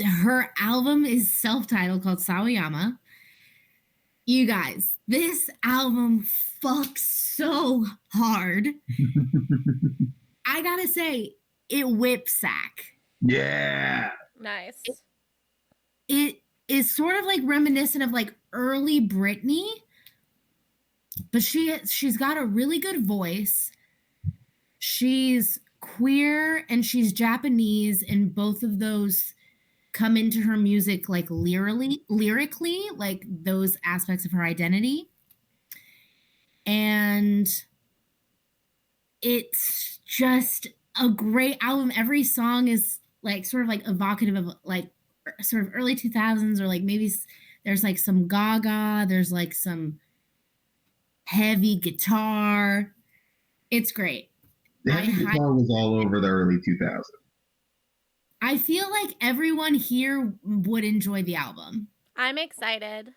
her album is self-titled called Sawayama. You guys, this album fucks so hard. I gotta say, it whipsack. Yeah. Nice. It is sort of like reminiscent of like early Britney, but she's got a really good voice. She's queer and she's Japanese, and both of those come into her music like lyrically, like those aspects of her identity. And it's just a great album. Every song is like sort of like evocative of like sort of early 2000s, or like maybe there's like some Gaga, there's like some heavy guitar. It's great. The heavy guitar was all over the early 2000s. I feel like everyone here would enjoy the album. I'm excited.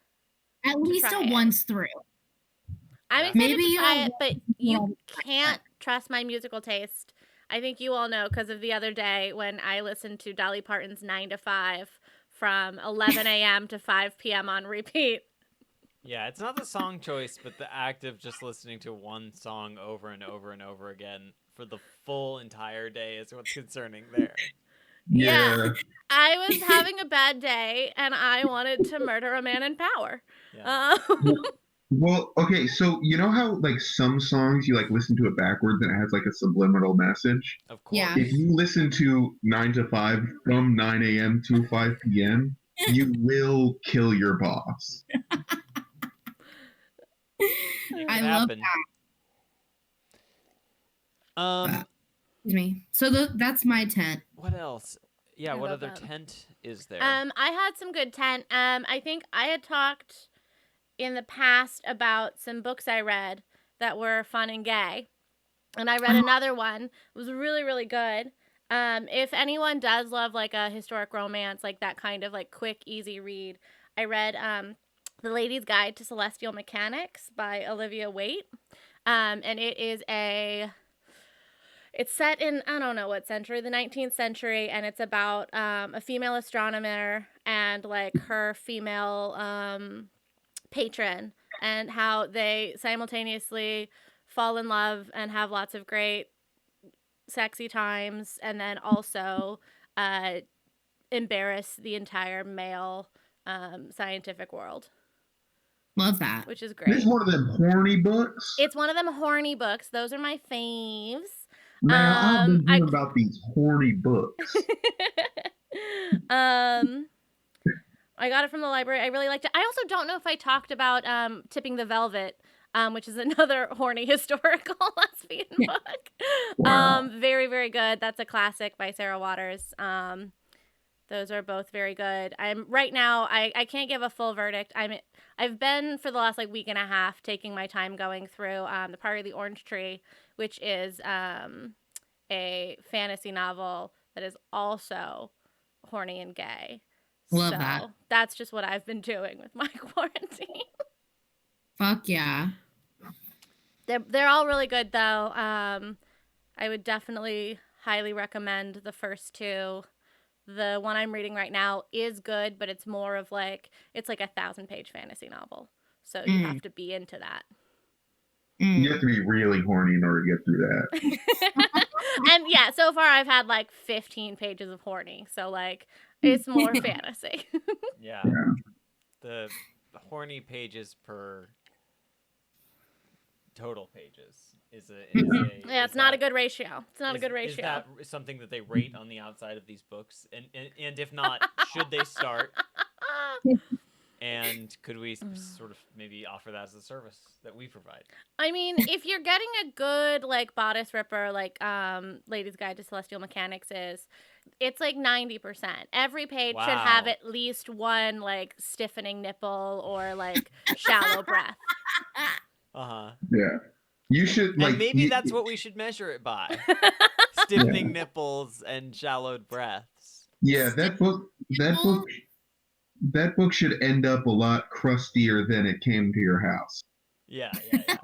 At least try a it. once through. I'm excited Maybe to try you'll- it, but you can't trust my musical taste. I think you all know because of the other day when I listened to Dolly Parton's 9 to 5 from 11 a.m. to 5 p.m. on repeat. Yeah, it's not the song choice, but the act of just listening to one song over and over and over again for the full entire day is what's concerning there. Yeah. I was having a bad day and I wanted to murder a man in power. Yeah. Well, okay, so you know how like some songs you like listen to it backwards and it has like a subliminal message? Of course. Yeah. If you listen to 9 to 5 from 9 a.m. to 5 p.m., you will kill your boss. It I could love happen. that. Excuse me. So that's my tent. What else? Yeah, I what love other that. tent is there? I had some good tent. I think I had talked in the past about some books I read that were fun and gay. And I read another one. It was really, really good. If anyone does love like a historic romance, like that kind of like quick, easy read, I read The Lady's Guide to Celestial Mechanics by Olivia Waite. And it's set in, I don't know what century, the 19th century, and it's about a female astronomer and like her female patron and how they simultaneously fall in love and have lots of great sexy times and then also embarrass the entire male scientific world. Love that. Which is This great. is one of them horny books. It's one of them horny books. Those are my faves. Now, I've been I- hearing about these horny books. I got it from the library. I really liked it. I also don't know if I talked about Tipping the Velvet, which is another horny historical lesbian book. Wow. Very, very good. That's a classic by Sarah Waters. Those are both very good. I'm right now. I can't give a full verdict. I've been for the last like week and a half taking my time going through the Party of the Orange Tree, which is a fantasy novel that is also horny and gay. Love so that. That's just what I've been doing with my quarantine. Fuck yeah. They're all really good though. I would definitely highly recommend the first two. The one I'm reading right now is good, but it's more of like it's like a 1,000-page fantasy novel, so you have to be into that. You have to be really horny in order to get through that. And yeah, so far I've had like 15 pages of horny, so like it's more fantasy. Yeah. The horny pages per total pages is a Yeah, it's not a good ratio. It's not a good ratio. Is that something that they rate on the outside of these books? And if not, should they start? And could we sort of maybe offer that as a service that we provide? I mean, if you're getting a good like bodice ripper, like Lady's Guide to Celestial Mechanics is, it's like 90%. Every page should have at least one like stiffening nipple or like shallow breath. Yeah. You should like. And maybe that's what we should measure it by: stiffening nipples and shallowed breaths. Yeah, that book should end up a lot crustier than it came to your house. Yeah. It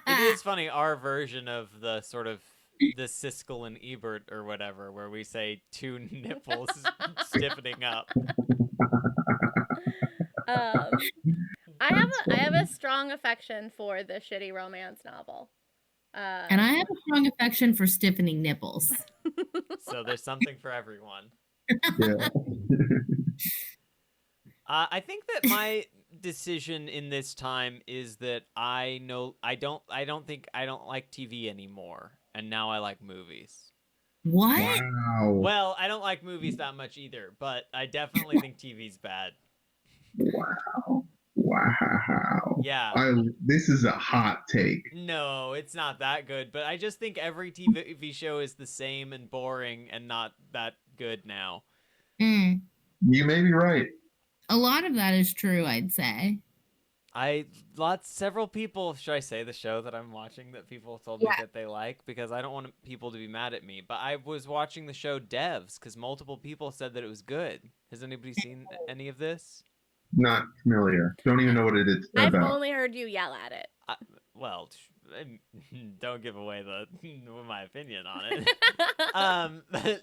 is funny, our version of the sort of the Siskel and Ebert or whatever, where we say two nipples stiffening up. I have a strong affection for the shitty romance novel. And I have a strong affection for stiffening nipples. So there's something for everyone. Yeah. I think that my decision in this time is that I don't like TV anymore, and now I like movies. What? Wow. Well, I don't like movies that much either, but I definitely think TV's bad. Wow. Yeah. This is a hot take. No, it's not that good, but I just think every TV show is the same and boring and not that good now. You may be right. A lot of that is true, I'd say. Several people, should I say the show that I'm watching that people told me that they like? Because I don't want people to be mad at me. But I was watching the show Devs because multiple people said that it was good. Has anybody seen any of this? Not familiar. Don't even know what it is I've about. only heard you yell at it. Well, don't give away my opinion on it.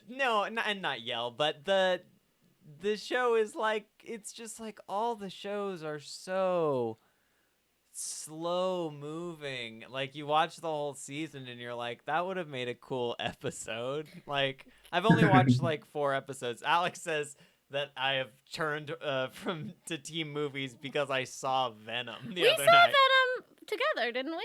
No, and not yell, but the show is like, it's just like all the shows are so slow moving. Like, you watch the whole season and you're like, that would have made a cool episode. Like, I've only watched like 4 episodes. Alex says that I have turned from to team movies because I saw Venom the other night. We saw Venom together, didn't we?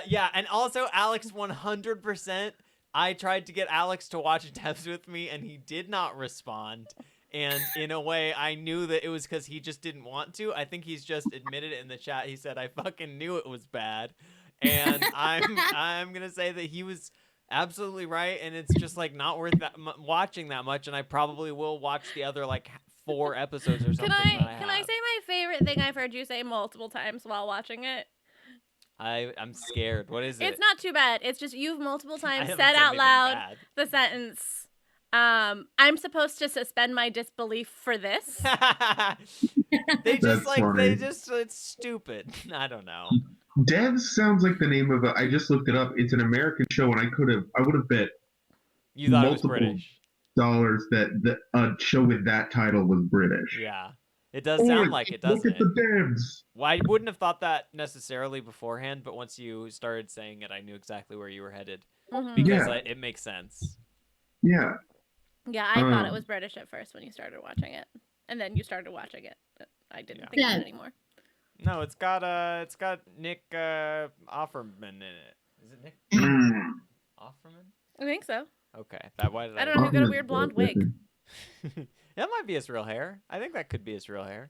Yeah, and also Alex 100%. I tried to get Alex to watch Devs with me, and he did not respond. And in a way, I knew that it was because he just didn't want to. I think he's just admitted it in the chat. He said, I fucking knew it was bad. And I'm going to say that he was absolutely right, and it's just like not worth watching that much, and I probably will watch the other like 4 episodes or something. Can I say my favorite thing I've heard you say multiple times while watching it? I'm scared. What is it? It's not too bad. It's just you've multiple times said out loud the sentence, I'm supposed to suspend my disbelief for this. It's stupid. I don't know. Devs sounds like the name of I just looked it up. It's an American show, and I would have bet you thought it was British dollars that a show with that title was British. Yeah. It does sound like it, doesn't it? Look at the Devs. Well, I wouldn't have thought that necessarily beforehand, but once you started saying it, I knew exactly where you were headed. Because it makes sense. Yeah. Yeah, I thought it was British at first when you started watching it. And then you started watching it. I didn't think that anymore. No, it's got Nick Offerman in it. Is it Nick Offerman? I think so. Okay. Why did I don't know. He's got a weird blonde wig. That might be his real hair. I think that could be his real hair.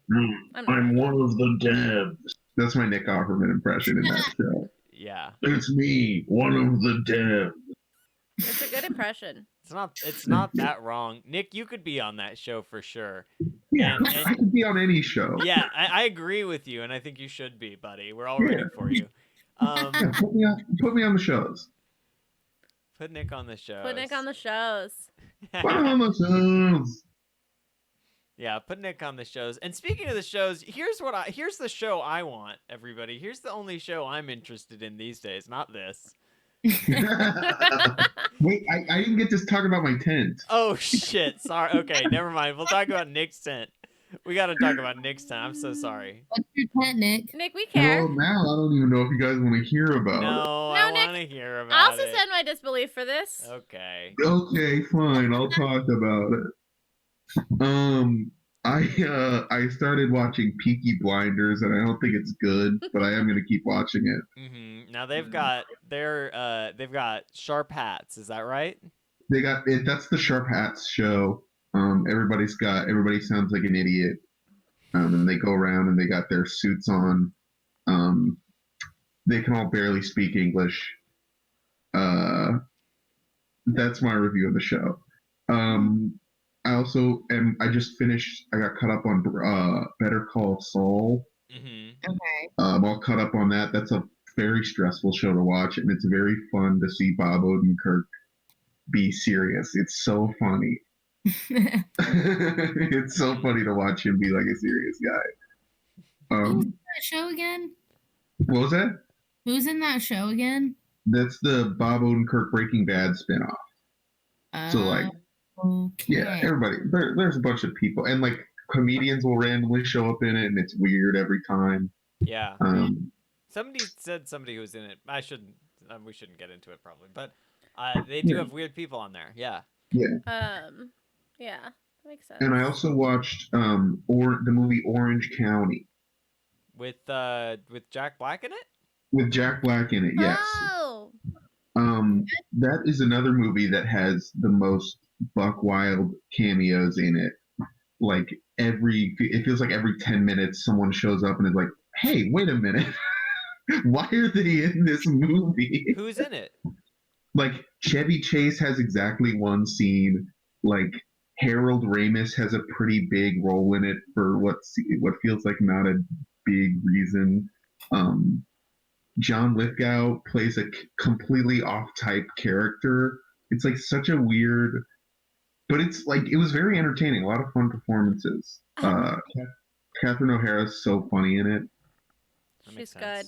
I'm one of the Devs. That's my Nick Offerman impression in that show. Yeah. It's me, one of the Devs. It's a good impression. It's not that wrong. Nick, you could be on that show for sure. Yeah, I could be on any show. Yeah, I agree with you, and I think you should be, buddy. We're all rooting for you. Put me on the shows. Put Nick on the shows. Put Nick on the shows. Put him on the shows. Yeah, put Nick on the shows. And speaking of the shows, here's the show I want, everybody. Here's the only show I'm interested in these days, not this. Wait, I didn't get to talk about my tent. Oh shit! Sorry. Okay, never mind. We'll talk about Nick's tent. We got to talk about Nick's tent. I'm so sorry. What's your tent, Nick? Nick, we care. Well, now I don't even know if you guys want to hear about it. No, I want to hear about I'll it. suspend my disbelief for this. Okay. Okay, fine. I'll talk about it. I started watching Peaky Blinders, and I don't think it's good, but I am gonna keep watching it. Mm-hmm. Now they've got they've got Sharp Hats. Is that right? They got it. That's the Sharp Hats show. Everybody sounds like an idiot, and they go around and they got their suits on. They can all barely speak English. That's my review of the show. I just finished. I got caught up on Better Call Saul. Mm-hmm. Okay. I'm all caught up on that. That's a very stressful show to watch, and it's very fun to see Bob Odenkirk be serious. It's so funny. It's so funny to watch him be like a serious guy. Who's in that show again? What was that? Who's in that show again? That's the Bob Odenkirk Breaking Bad spinoff. So like, okay. yeah, everybody. There's a bunch of people, and like comedians will randomly show up in it, and it's weird every time. Yeah. Somebody said somebody who was in it. I shouldn't. We shouldn't get into it probably, but they do have weird people on there. Yeah. Yeah. Yeah, that makes sense. And I also watched the movie Orange County with Jack Black in it. With Jack Black in it, yes. Oh. That is another movie that has the most buck wild cameos in it. Like it feels like every 10 minutes someone shows up and is like, "Hey, wait a minute, why are they in this movie?" Who's in it? Like Chevy Chase has exactly one scene. Like Harold Ramis has a pretty big role in it for what feels like not a big reason. John Lithgow plays a completely off-type character. It's like such a weird, but it's like it was very entertaining. A lot of fun performances. Catherine O'Hara's so funny in it. She's good.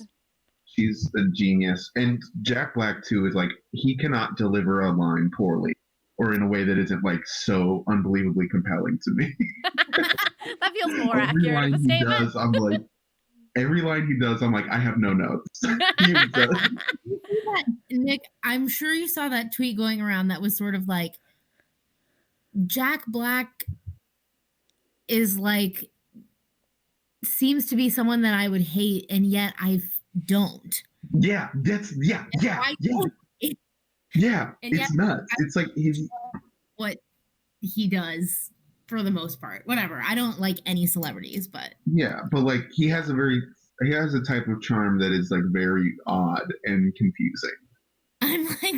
She's a genius, and Jack Black too is like he cannot deliver a line poorly or in a way that isn't like so unbelievably compelling to me. That feels more Every accurate line of a he statement. does, I'm like, every line he does, I'm like, I have no notes. He does. Nick, I'm sure you saw that tweet going around that was sort of like Jack Black is like seems to be someone that I would hate, and yet I don't. Yeah, that's yeah. And It's yet nuts. It's like he's what he does for the most part. Whatever. I don't like any celebrities, but yeah, but like he has a type of charm that is like very odd and confusing. I'm like,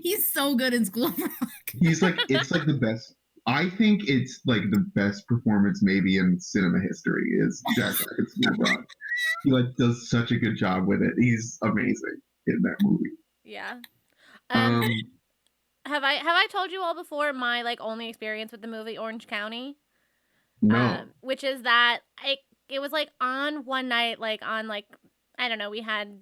he's so good in School of Rock. He's like, it's like the best. I think it's like the best performance maybe in cinema history is Jack Black in School of Rock. He like does such a good job with it. He's amazing in that movie. Yeah. Um, Have I told you all before my like only experience with the movie Orange County? no. Which is that it was like on one night, like on like I don't know, we had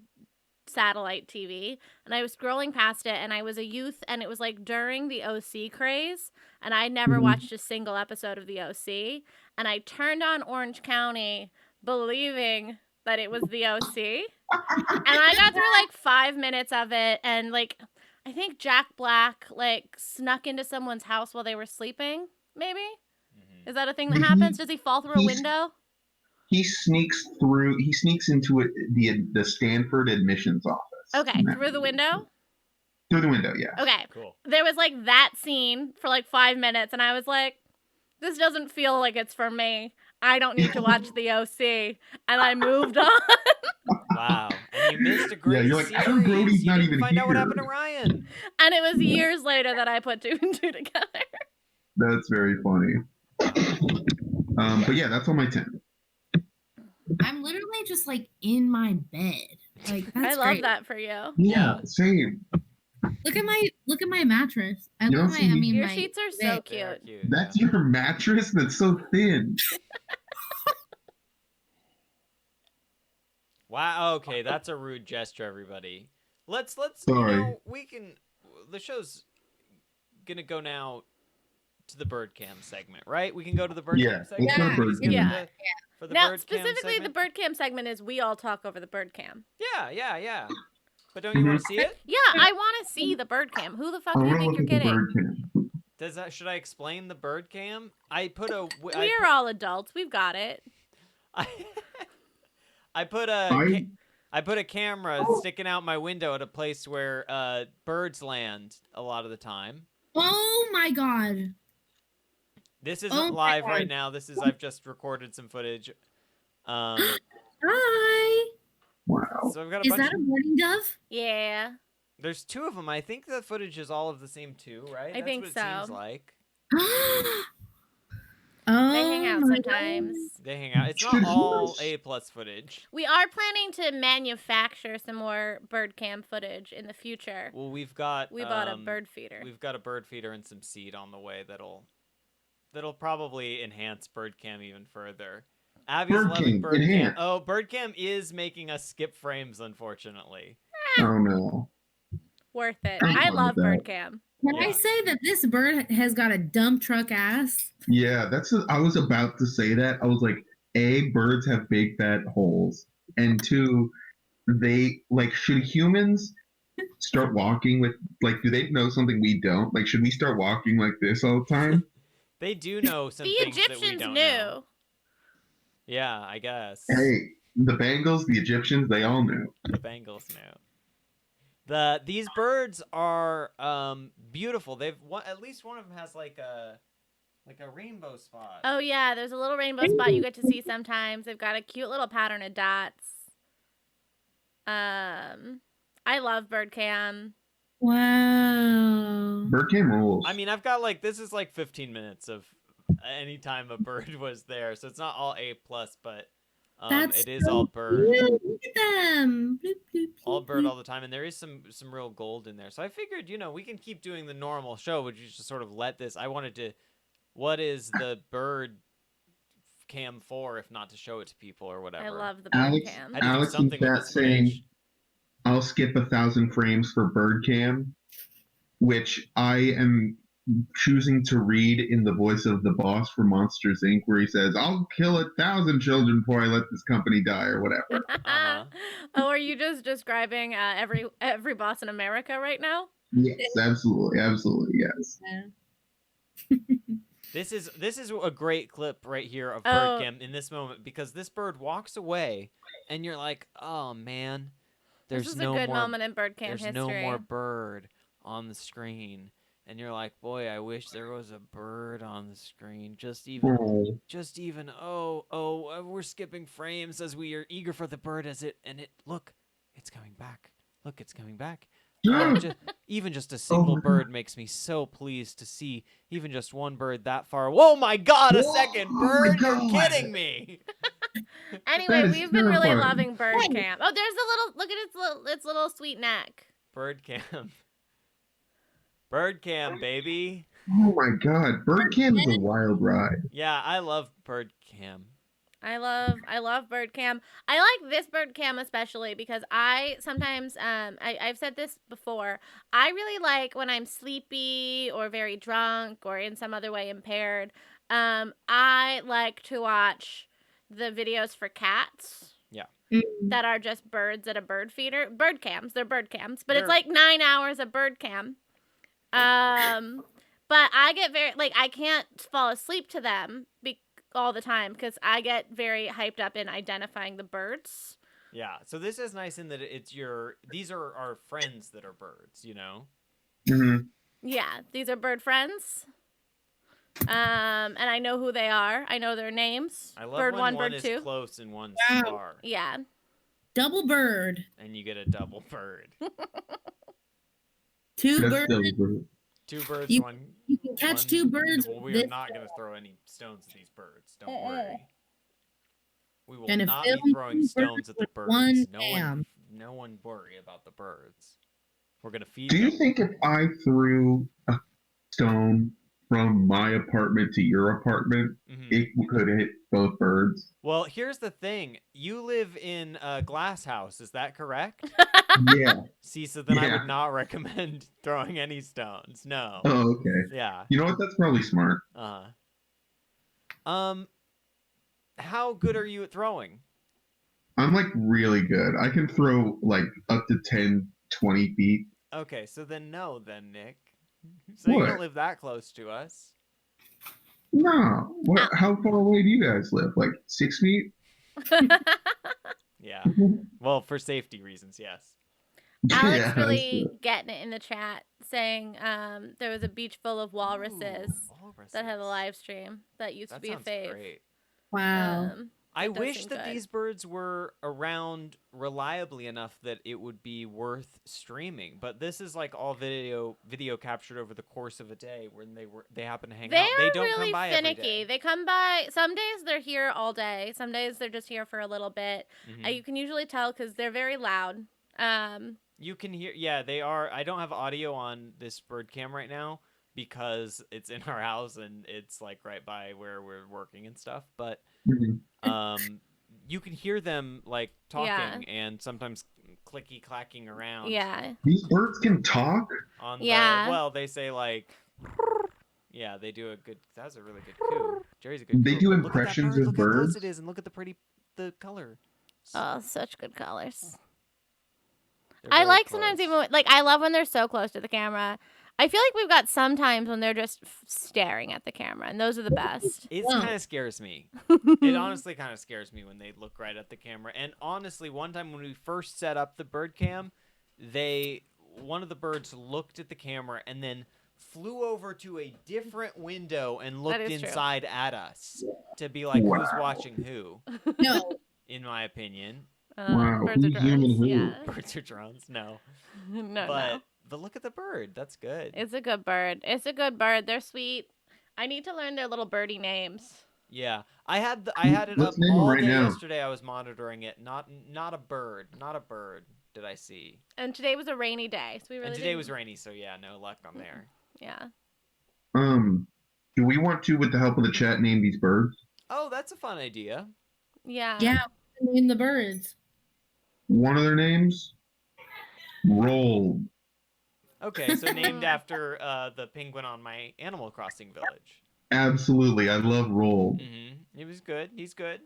satellite TV, and I was scrolling past it, and I was a youth, and it was like during the OC craze, and I never watched a single episode of the OC, and I turned on Orange County believing that it was the OC, and I got through like 5 minutes of it, and like I think Jack Black like snuck into someone's house while they were sleeping. Maybe is that a thing that happens? Does he fall through a window? He sneaks into the Stanford admissions office. Okay, through the window? Through the window, yeah. Okay. Cool. There was like that scene for like 5 minutes, and I was like, this doesn't feel like it's for me. I don't need to watch the OC. And I moved on. Wow. And you missed a great you're like, series. Adam Brody's You not didn't even find out what here. happened to Ryan. And it was years later that I put 2 and 2 together. That's very funny. But yeah, that's on my 10. I'm literally just like in my bed. Like that's I love great. that for you. Yeah, same. Look at my mattress. You don't see me- Your my sheets are so bed. They are cute. cute. That's your mattress that's so thin. Wow. Okay, that's a rude gesture, everybody. Let's. Sorry. The show's gonna go now to the bird cam segment, right? We can go to the bird cam segment. let's go to bird Just give it cam. for the Now, bird cam specifically, the segment? bird cam segment is we all talk over the bird cam. Yeah. But don't you want to see it? Yeah, I want to see the bird cam. Who the fuck I do you want to think look you're at the kidding? bird cam. Should I explain the bird cam? I put a. We're all adults. We've got it. I put a camera sticking out my window at a place where birds land a lot of the time. Oh my god. This isn't live right now. I've just recorded some footage. Hi. Wow. So I've got a Is bunch that a mourning dove? Yeah. There's 2 of them. I think the footage is all of the same 2, right? I think what it so. seems like. Oh, They hang out my sometimes. They hang out. It's not all A+ footage. We are planning to manufacture some more bird cam footage in the future. Well, we bought a bird feeder. We've got a bird feeder and some seed on the way that'll probably enhance bird cam even further. Abby's loving bird cam. Oh, bird cam is making us skip frames, unfortunately. Oh no. Worth it. I I love that. bird cam. Can I say that this bird has got a dump truck ass? Yeah, I was about to say that. I was like, A, birds have big fat holes, and 2, they like should humans start walking with like do they know something we don't? Like should we start walking like this all the time? They do know some The things that we Egyptians don't knew. know. Yeah, I guess. Hey, the Bengals, the Egyptians, they all knew. The Bengals knew. These birds are beautiful. At least one of them has like a rainbow spot. Oh yeah, there's a little rainbow spot you get to see sometimes. They've got a cute little pattern of dots. I love bird cam. Wow. Bird cam rules. I mean, I've got this is like 15 minutes of anytime a bird was there. So it's not all A plus, but That's it is so all bird. cute. Look at them. Bloop, bloop, All bloop, bird bloop. all the time, and there is some real gold in there. So I figured, we can keep doing the normal show, but you just sort of let this. I wanted to. What is the bird cam for if not to show it to people or whatever? I love the bird Alex, cam. Had to do Alex in something with chat this saying, footage. I'll skip 1,000 frames for bird cam, which I am choosing to read in the voice of the boss from Monsters Inc., where he says, I'll kill 1,000 children before I let this company die, or whatever. Uh-huh. Oh, are you just describing every boss in America right now? Yes, absolutely, yes. This is a great clip right here of Oh. bird cam in this moment, because this bird walks away and you're like, oh man, there's This is no a good more moment in bird cam there's history. no more bird on the screen. And you're like, boy, I wish there was a bird on the screen. Just even, we're skipping frames as we are eager for the bird look, it's coming back. Look, it's coming back. Oh, even just a single bird makes me so pleased to see even just one bird that far. Whoa, my God, a second bird? You're kidding me. Anyway, That is we've been really terrifying. loving bird cam. Oh, there's a little, look at its little sweet neck. Bird cam. Bird cam, baby. Oh my God, bird cam is a wild ride. Yeah, I love bird cam. I love bird cam. I like this bird cam especially because I sometimes I've said this before. I really like when I'm sleepy or very drunk or in some other way impaired. I like to watch the videos for cats. Yeah. That are just birds at a bird feeder. Bird cams. They're bird cams. But it's They're- like 9 hours of bird cam. But I get very I can't fall asleep to them all the time because I get very hyped up in identifying the birds. Yeah, so this is nice in that these are our friends that are birds, Mm-hmm. Yeah, these are bird friends. And I know who they are. I know their names. I love bird when one, one bird is two. close and one's Wow. far, Yeah. Double bird. and you get a double bird. Two That's birds. still bird. Two birds, You- one. You can catch one- two birds. Well, we with are not going to throw any stones at these birds. Don't Uh-uh. worry. We will Gonna not fill be throwing two stones at the birds with one birds. cam. No one worry about the birds. We're gonna feed Do you them. think if I threw a stone from my apartment to your apartment, Mhm. it could hit both birds? Well, here's the thing. You live in a glass house, is that correct? Yeah. See, so then I Yeah. would not recommend throwing any stones. No. Oh, okay. Yeah. You know what? That's probably smart. How good are you at throwing? I'm like really good. I can throw like up to 10, 20 feet. Okay, so then no, Nick. So you What? don't live that close to us. No. What? How far away do you guys live? Like 6 feet? Yeah. Well, for safety reasons, yes. Alex Yeah, really that's getting it in the chat saying there was a beach full of walruses Walruses. that had a live stream that used to That be a sounds fave. great. Wow. I That does wish seem that good. these birds were around reliably enough that it would be worth streaming. But this is like all video captured over the course of a day when they happen to hang They out. They are don't really come by every finicky. day. They come by. Some days they're here all day. Some days they're just here for a little bit. Mhm. You can usually tell because they're very loud. You can hear, yeah, they are. I don't have audio on this bird cam right now because it's in our house and it's like right by where we're working and stuff. But Mhm. you can hear them like talking Yeah. and sometimes clicky clacking around. Yeah. These birds can talk? On Yeah. well, they say like, yeah, they do a good. That's a really good coo. Jerry's a good. They coo. do But look at that impressions bird, of look how close birds? it is, and look at the color. Oh, such good colors. They're I very like sometimes close. even I love when they're so close to the camera. I feel like we've got some times when they're just staring at the camera, and those are the best. It Whoa. kind of scares me. It honestly kind of scares me when they look right at the camera. And honestly, one time when we first set up the bird cam, one of the birds looked at the camera and then flew over to a different window and looked is true. inside at us to be like, who's Wow. watching who, No. in my opinion. Wow, Birds are who's human drones. who? Yeah. Birds are drones? No. No, but no. but look at the bird. That's good. It's a good bird. It's a good bird. They're sweet. I need to learn their little birdie names. Yeah, I had it Let's up name 'em all right day now. yesterday. I was monitoring it. Not a bird. Not a bird did I see. And today was a rainy day, so we really And today didn't... was rainy, so yeah, no luck on there. Yeah. Do we want to, with the help of the chat, name these birds? Oh, that's a fun idea. Yeah. Yeah, name the birds. One of their names, Roll. Okay, so named after the penguin on my Animal Crossing village. Absolutely, I love Roll. He was good. He's good.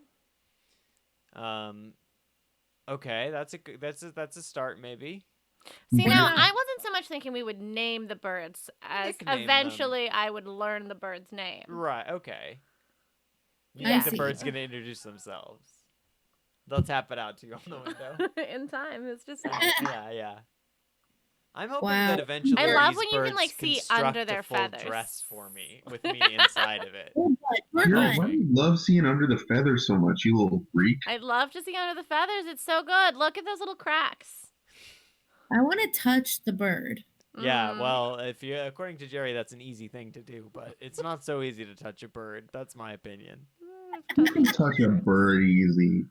Okay, that's a start maybe. See, now, Yeah. I wasn't so much thinking we would name the birds as Nickname eventually I would learn the bird's name. Right. Okay. You I think the see. bird's gonna introduce themselves? They'll tap it out to you on the window. In time. It's just... Yeah. I'm hoping Wow. that eventually I love these when you can, birds like, see construct under a their full feathers. dress for me with me inside of it. We're Girl, good. why do you love seeing under the feathers so much, you little freak? I'd love to see under the feathers. It's so good. Look at those little cracks. I want to touch the bird. Yeah, Mm. well, if you according to Jerry, that's an easy thing to do, but it's not so easy to touch a bird. That's my opinion. You can touch a bird easy.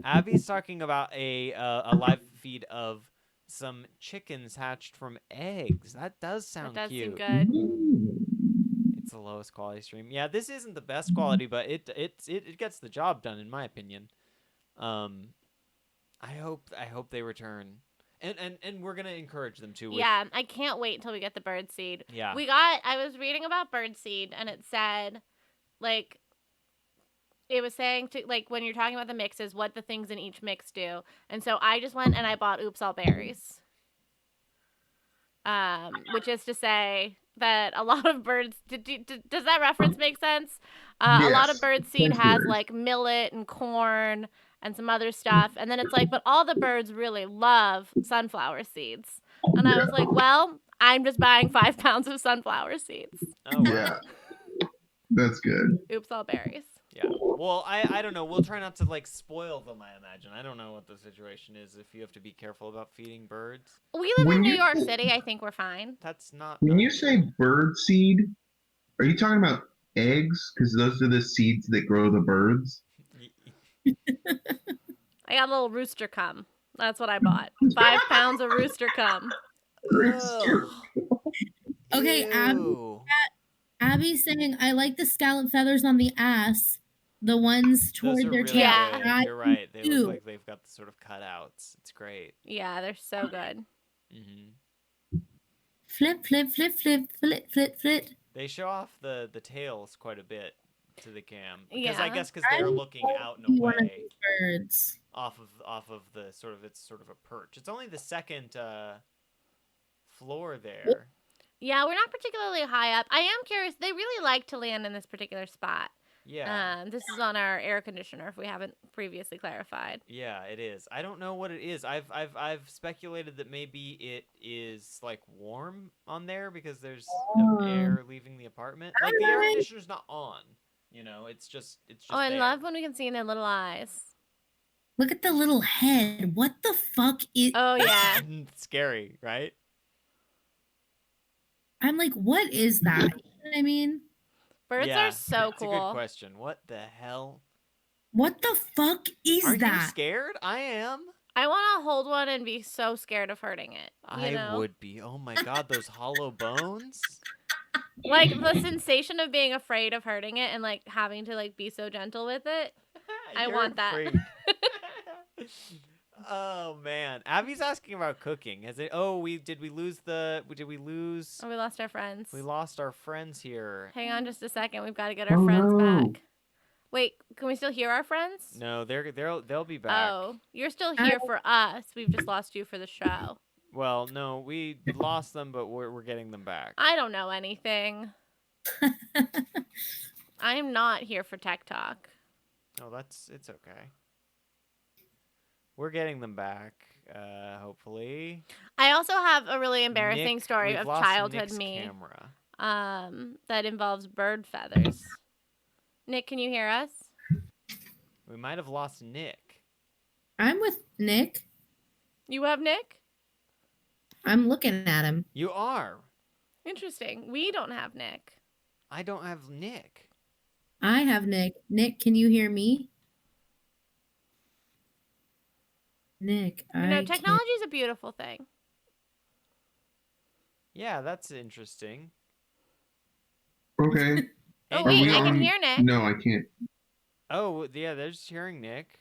Abby's talking about a live feed of some chickens hatched from eggs. That does That sound does seem cute. good. It's the lowest quality stream. Yeah, this isn't the best quality, but it gets the job done in my opinion. I hope they return. And we're gonna encourage them to. Yeah, I can't wait until we get the bird seed. Yeah. I was reading about bird seed, and it said, like, it was saying to, like, when you're talking about the mixes, what the things in each mix do. And so I just went and I bought Oops All Berries. Which is to say that a lot of birds, does that reference make sense? A lot of Yes. bird seed Thanks, has birds. like millet and corn and some other stuff. And then it's like, but all the birds really love sunflower seeds. And I was like, well, I'm just buying 5 pounds of sunflower seeds. Oh, wow. Yeah. That's good. Oops, all berries. Yeah. Well, I don't know. We'll try not to like spoil them. I imagine. I don't know what the situation is. If you have to be careful about feeding birds, We live When in New you- York City. I think we're fine. that's not. When you say bird seed, are you talking about eggs? Because those are the seeds that grow the birds. I got a little rooster cum. That's what I bought. 5 pounds of rooster cum. Ugh. Okay, Ew. Abby's saying, I like the scallop feathers on the ass. The ones Those toward are their really tail. Yeah. good. I You're right. They do. look like they've got the sort of cutouts. It's great. Yeah, they're so good. Flip, flip, flip, flip, flip, flip, flip. They show off the tails quite a bit to the cam. Because I Yeah. guess because they're looking out and Be one of away these birds. off of the it's sort of a perch. It's only the second floor there. Yeah, we're not particularly high up. I am curious. They really like to land in this particular spot. Yeah. This is on our air conditioner, if we haven't previously clarified. Yeah, it is. I don't know what it is. I've speculated that maybe it is like warm on there because there's air leaving the apartment. Like the air conditioner's not on. You know, it's just Oh, I there. love when we can see in their little eyes. Look at the little head. What the fuck is... Oh, yeah. Scary, right? I'm like, what is that? You know what I mean? Birds Yeah, are so it's a good cool. question. What the hell? What the fuck is Are you that? scared? I am. I want to hold one and be so scared of hurting it. You I know? would be. Oh my god, those hollow bones. Like the sensation of being afraid of hurting it and like having to like be so gentle with it. I You're want a that. freak. Oh man, Abby's asking about cooking. Has it? Oh, did we lose? Oh, we lost our friends. We lost our friends here. Hang on just a second. We've got to get our Oh, friends no. back. Wait, can we still hear our friends? No, they'll be back. Oh, you're still here for us. We've just lost you for the show. Well, no, we lost them, but we're getting them back. I don't know anything. I am not here for tech talk. Oh, it's okay. We're getting them back, hopefully. I also have a really embarrassing Nick, story we've of lost childhood Nick's me. Camera. That involves bird feathers. Nick, can you hear us? We might have lost Nick. I'm with Nick. You have Nick? I'm looking at him. You are. Interesting. We don't have Nick. I don't have Nick. I have Nick. Nick, can you hear me? Nick, You know, I can't. technology is a beautiful thing. Yeah, that's interesting. Okay. Oh, And wait, you- I can hear Nick. No, I can't. Oh, yeah, they're just hearing Nick.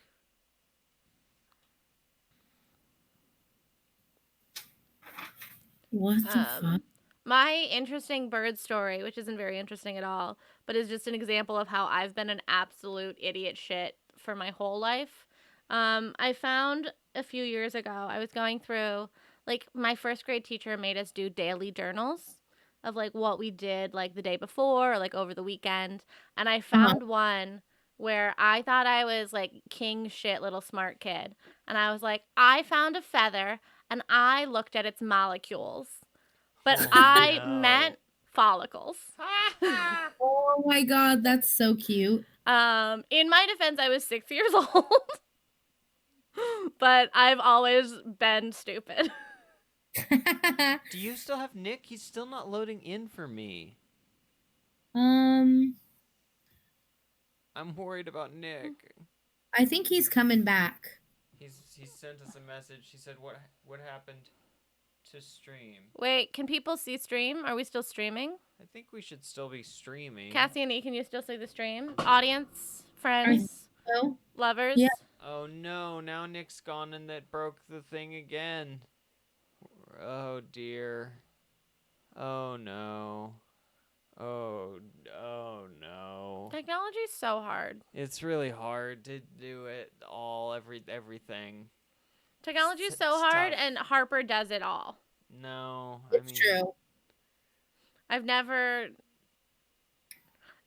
What the fuck? My interesting bird story, which isn't very interesting at all, but is just an example of how I've been an absolute idiot shit for my whole life. I found a few years ago, I was going through, like, my first grade teacher made us do daily journals of, like, what we did, like, the day before or, like, over the weekend. And I found one where I thought I was, like, king shit little smart kid. And I was like, I found a feather and I looked at its molecules. But Oh, I no. meant follicles. Oh my god, that's so cute. In my defense, I was 6 years old. But I've always been stupid. Do you still have Nick? He's still not loading in for me. um, I'm worried about Nick. I think he's coming back. He sent us a message. He said, what happened to stream? Wait, can people see stream? Are we still streaming? I think we should still be streaming. Cassie and E, can you still see the stream? Audience, friends, Oh, lovers? Yeah. Oh no, now Nick's gone and that broke the thing again. Oh dear. Oh no. Oh no. Technology's so hard. It's really hard to do it all, everything. Technology's It's so hard, tough. and Harper does it all. No, it's true. I've never.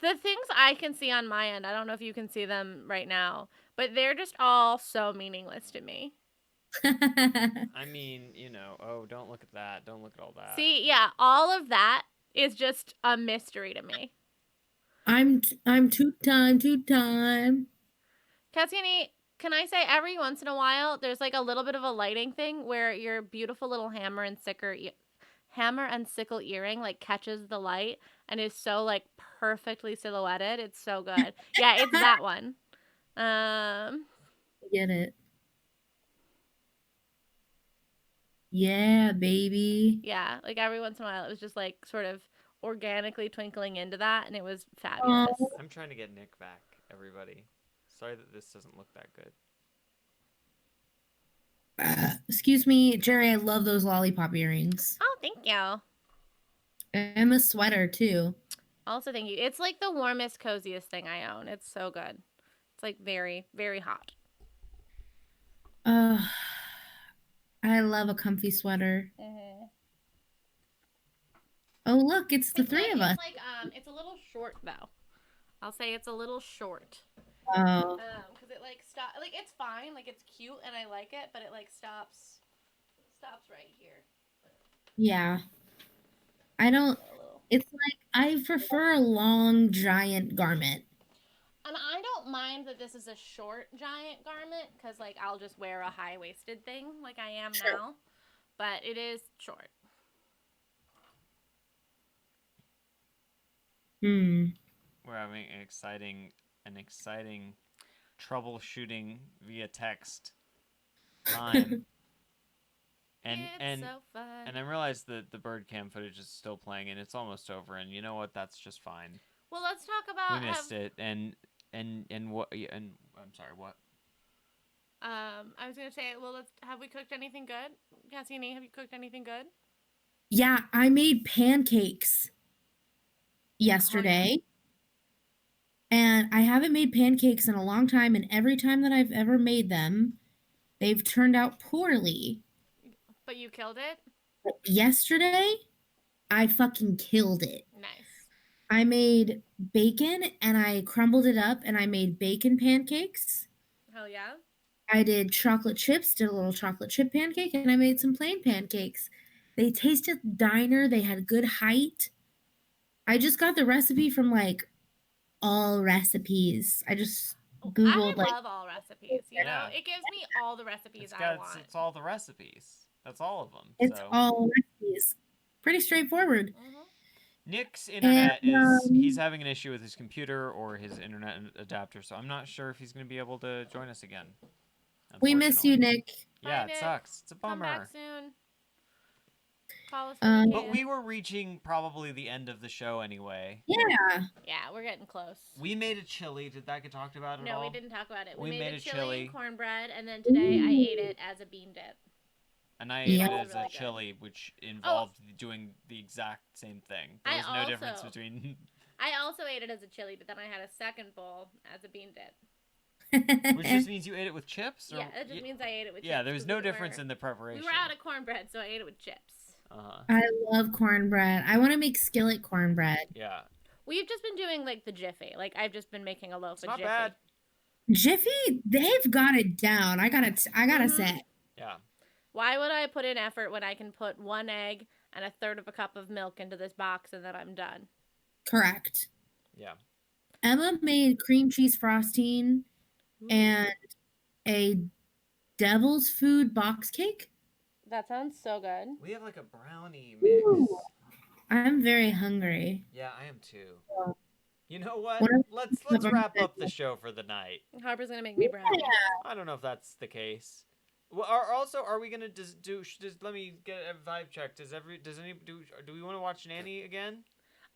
The things I can see on my end, I don't know if you can see them right now, but they're just all so meaningless to me. I mean, oh, don't look at that. Don't look at all that. See, yeah, all of that is just a mystery to me. I'm two time. Cassiani, can I say every once in a while there's like a little bit of a lighting thing where your beautiful little hammer and sickle earring like catches the light and is so like perfectly silhouetted. It's so good. Yeah, it's that one. Get it. Yeah, baby. Yeah, like every once in a while it was just like sort of organically twinkling into that and it was fabulous. Oh. I'm trying to get Nick back, everybody. Sorry that this doesn't look that good. Excuse me, Jerry, I love those lollipop earrings. Oh, thank you. And the sweater too. Also, thank you. It's like the warmest, coziest thing I own. It's so good. It's like very, very hot. I love a comfy sweater. Mm-hmm. Oh, look, it's the three of us. It's like it's a little short though. I'll say it's a little short. Oh, Because it like stop, like it's fine, like it's cute and I like it, but it like stops right here. yeah. I don't. It's like I prefer a long, giant garment. And I don't mind that this is a short giant garment because like I'll just wear a high-waisted thing like I am now, but it is short. We're having an exciting troubleshooting via text time. It's so fun. And I realized that the bird cam footage is still playing and it's almost over, and you know what? That's just fine. Well, let's talk about We missed it, and what? And I'm sorry, what? I was gonna say, well, have we cooked anything good? Cassiani, have you cooked anything good? Yeah, I made pancakes yesterday. And I haven't made pancakes in a long time, and every time that I've ever made them, they've turned out poorly. But you killed it? But yesterday, I fucking killed it. Nice. I made bacon and I crumbled it up and I made bacon pancakes. Hell yeah. I did chocolate chips, did a little chocolate chip pancake, and I made some plain pancakes. They tasted diner, they had good height. I just got the recipe from like all recipes. I just Googled I love all recipes, you know? Yeah. It gives me all the recipes I want. It's all the recipes. That's all of them. It's so. all recipes. Pretty straightforward. Mm-hmm. Nick's internet is, he's um, having an issue with his computer or his internet adapter, so I'm not sure if he's going to be able to join us again. we miss you, Unfortunately. Nick. Yeah, Bye, it Nick. sucks. It's a Come bummer. back soon. Call us when you But can. we were reaching probably the end of the show anyway. Yeah. Yeah, we're getting close. We made a chili. Did that get talked about at all? No, we didn't talk about it. We We made made a a chili chili. and cornbread, and then today I ate it as a bean dip. And I Yeah. ate it It as was a really good. chili, which involved doing the exact same thing. There I was no difference also- between... I also ate it as a chili, but then I had a second bowl as a bean dip. Which just means you ate it with chips? Or... Yeah, it just means I ate it with chips. Yeah, there's 'cause no we difference were- in the preparation. We were out of cornbread, so I ate it with chips. Uh-huh. I love cornbread. I want to make skillet cornbread. Yeah. We've just been doing like the Jiffy. Like I've just been making a loaf It's of not Jiffy. bad. Jiffy, they've got it down. I gotta Mhm. say. Yeah. Why would I put in effort when I can put 1 egg and a third of a cup of milk into this box and then I'm done? Correct. Yeah. Emma made cream cheese frosting and a devil's food box cake. That sounds so good. We have like a brownie mix. Ooh. I'm very hungry. Yeah, I am too. You know what? What if- Let's wrap up the show for the night. Harper's gonna make me brownies. I don't know if that's the case. Well, are we gonna let me get a vibe check. Do we want to watch Nanny again?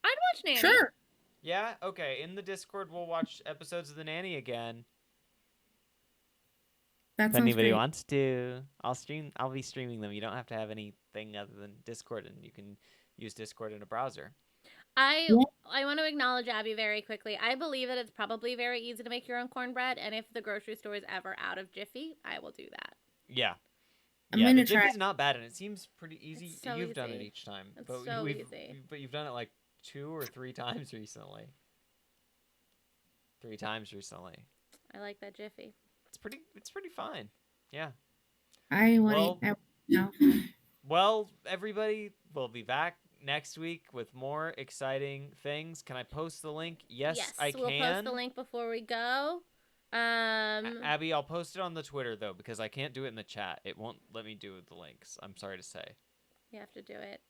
I'd watch Nanny. Sure. Yeah. Okay. In the Discord, we'll watch episodes of the Nanny again. That If sounds anybody great. wants to, I'll be streaming them. You don't have to have anything other than Discord, and you can use Discord in a browser. I Yeah. want to acknowledge Abby very quickly. I believe that it's probably very easy to make your own cornbread, and if the grocery store is ever out of Jiffy, I will do that. Yeah. I'm Yeah, gonna the try. Jiffy's not bad, and it seems pretty easy. It's so You've done it easy. each time, It's but so we've, easy. But you've done it like 2 or 3 times recently. 3 times recently. I like that Jiffy. It's pretty fine. Yeah. I Well- want to. Well, everybody, we'll be back next week with more exciting things. Can I post the link? Yes, I we'll can. post the link before we go. Abby, I'll post it on the Twitter though because I can't do it in the chat. It won't let me do the links. I'm sorry to say. You have to do it.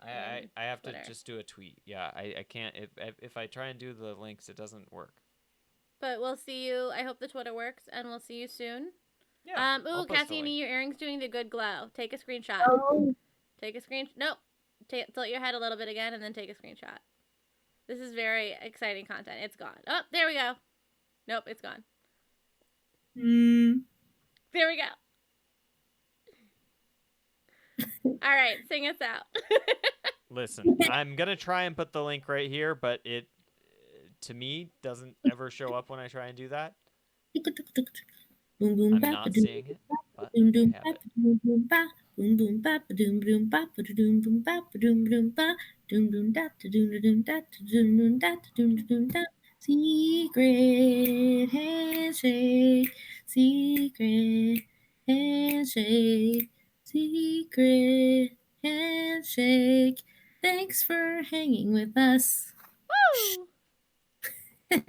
I on have to Twitter. just do a tweet. Yeah, I can't. If I try and do the links, it doesn't work. But we'll see you. I hope the Twitter works, and we'll see you soon. Yeah. I'll Ooh, post the Cassini, link. your earring's doing the good glow. Take a screenshot. Oh, Take a screen. Nope. Tilt your head a little bit again, and then take a screenshot. This is very exciting content. It's gone. Oh, there we go. Nope, it's gone. There we go. All right, sing us out. Listen, I'm gonna try and put the link right here, but it, to me, doesn't ever show up when I try and do that. boom boom I'm bap not doom seeing it, but boom I doom have bap it. boom boom ba boom boom bap doom boom bap doom boom bap doom boom ba doom doom da doom doom da doom doom da doom doom da. Secret handshake, secret handshake, secret handshake. Thanks for hanging with us. Woo!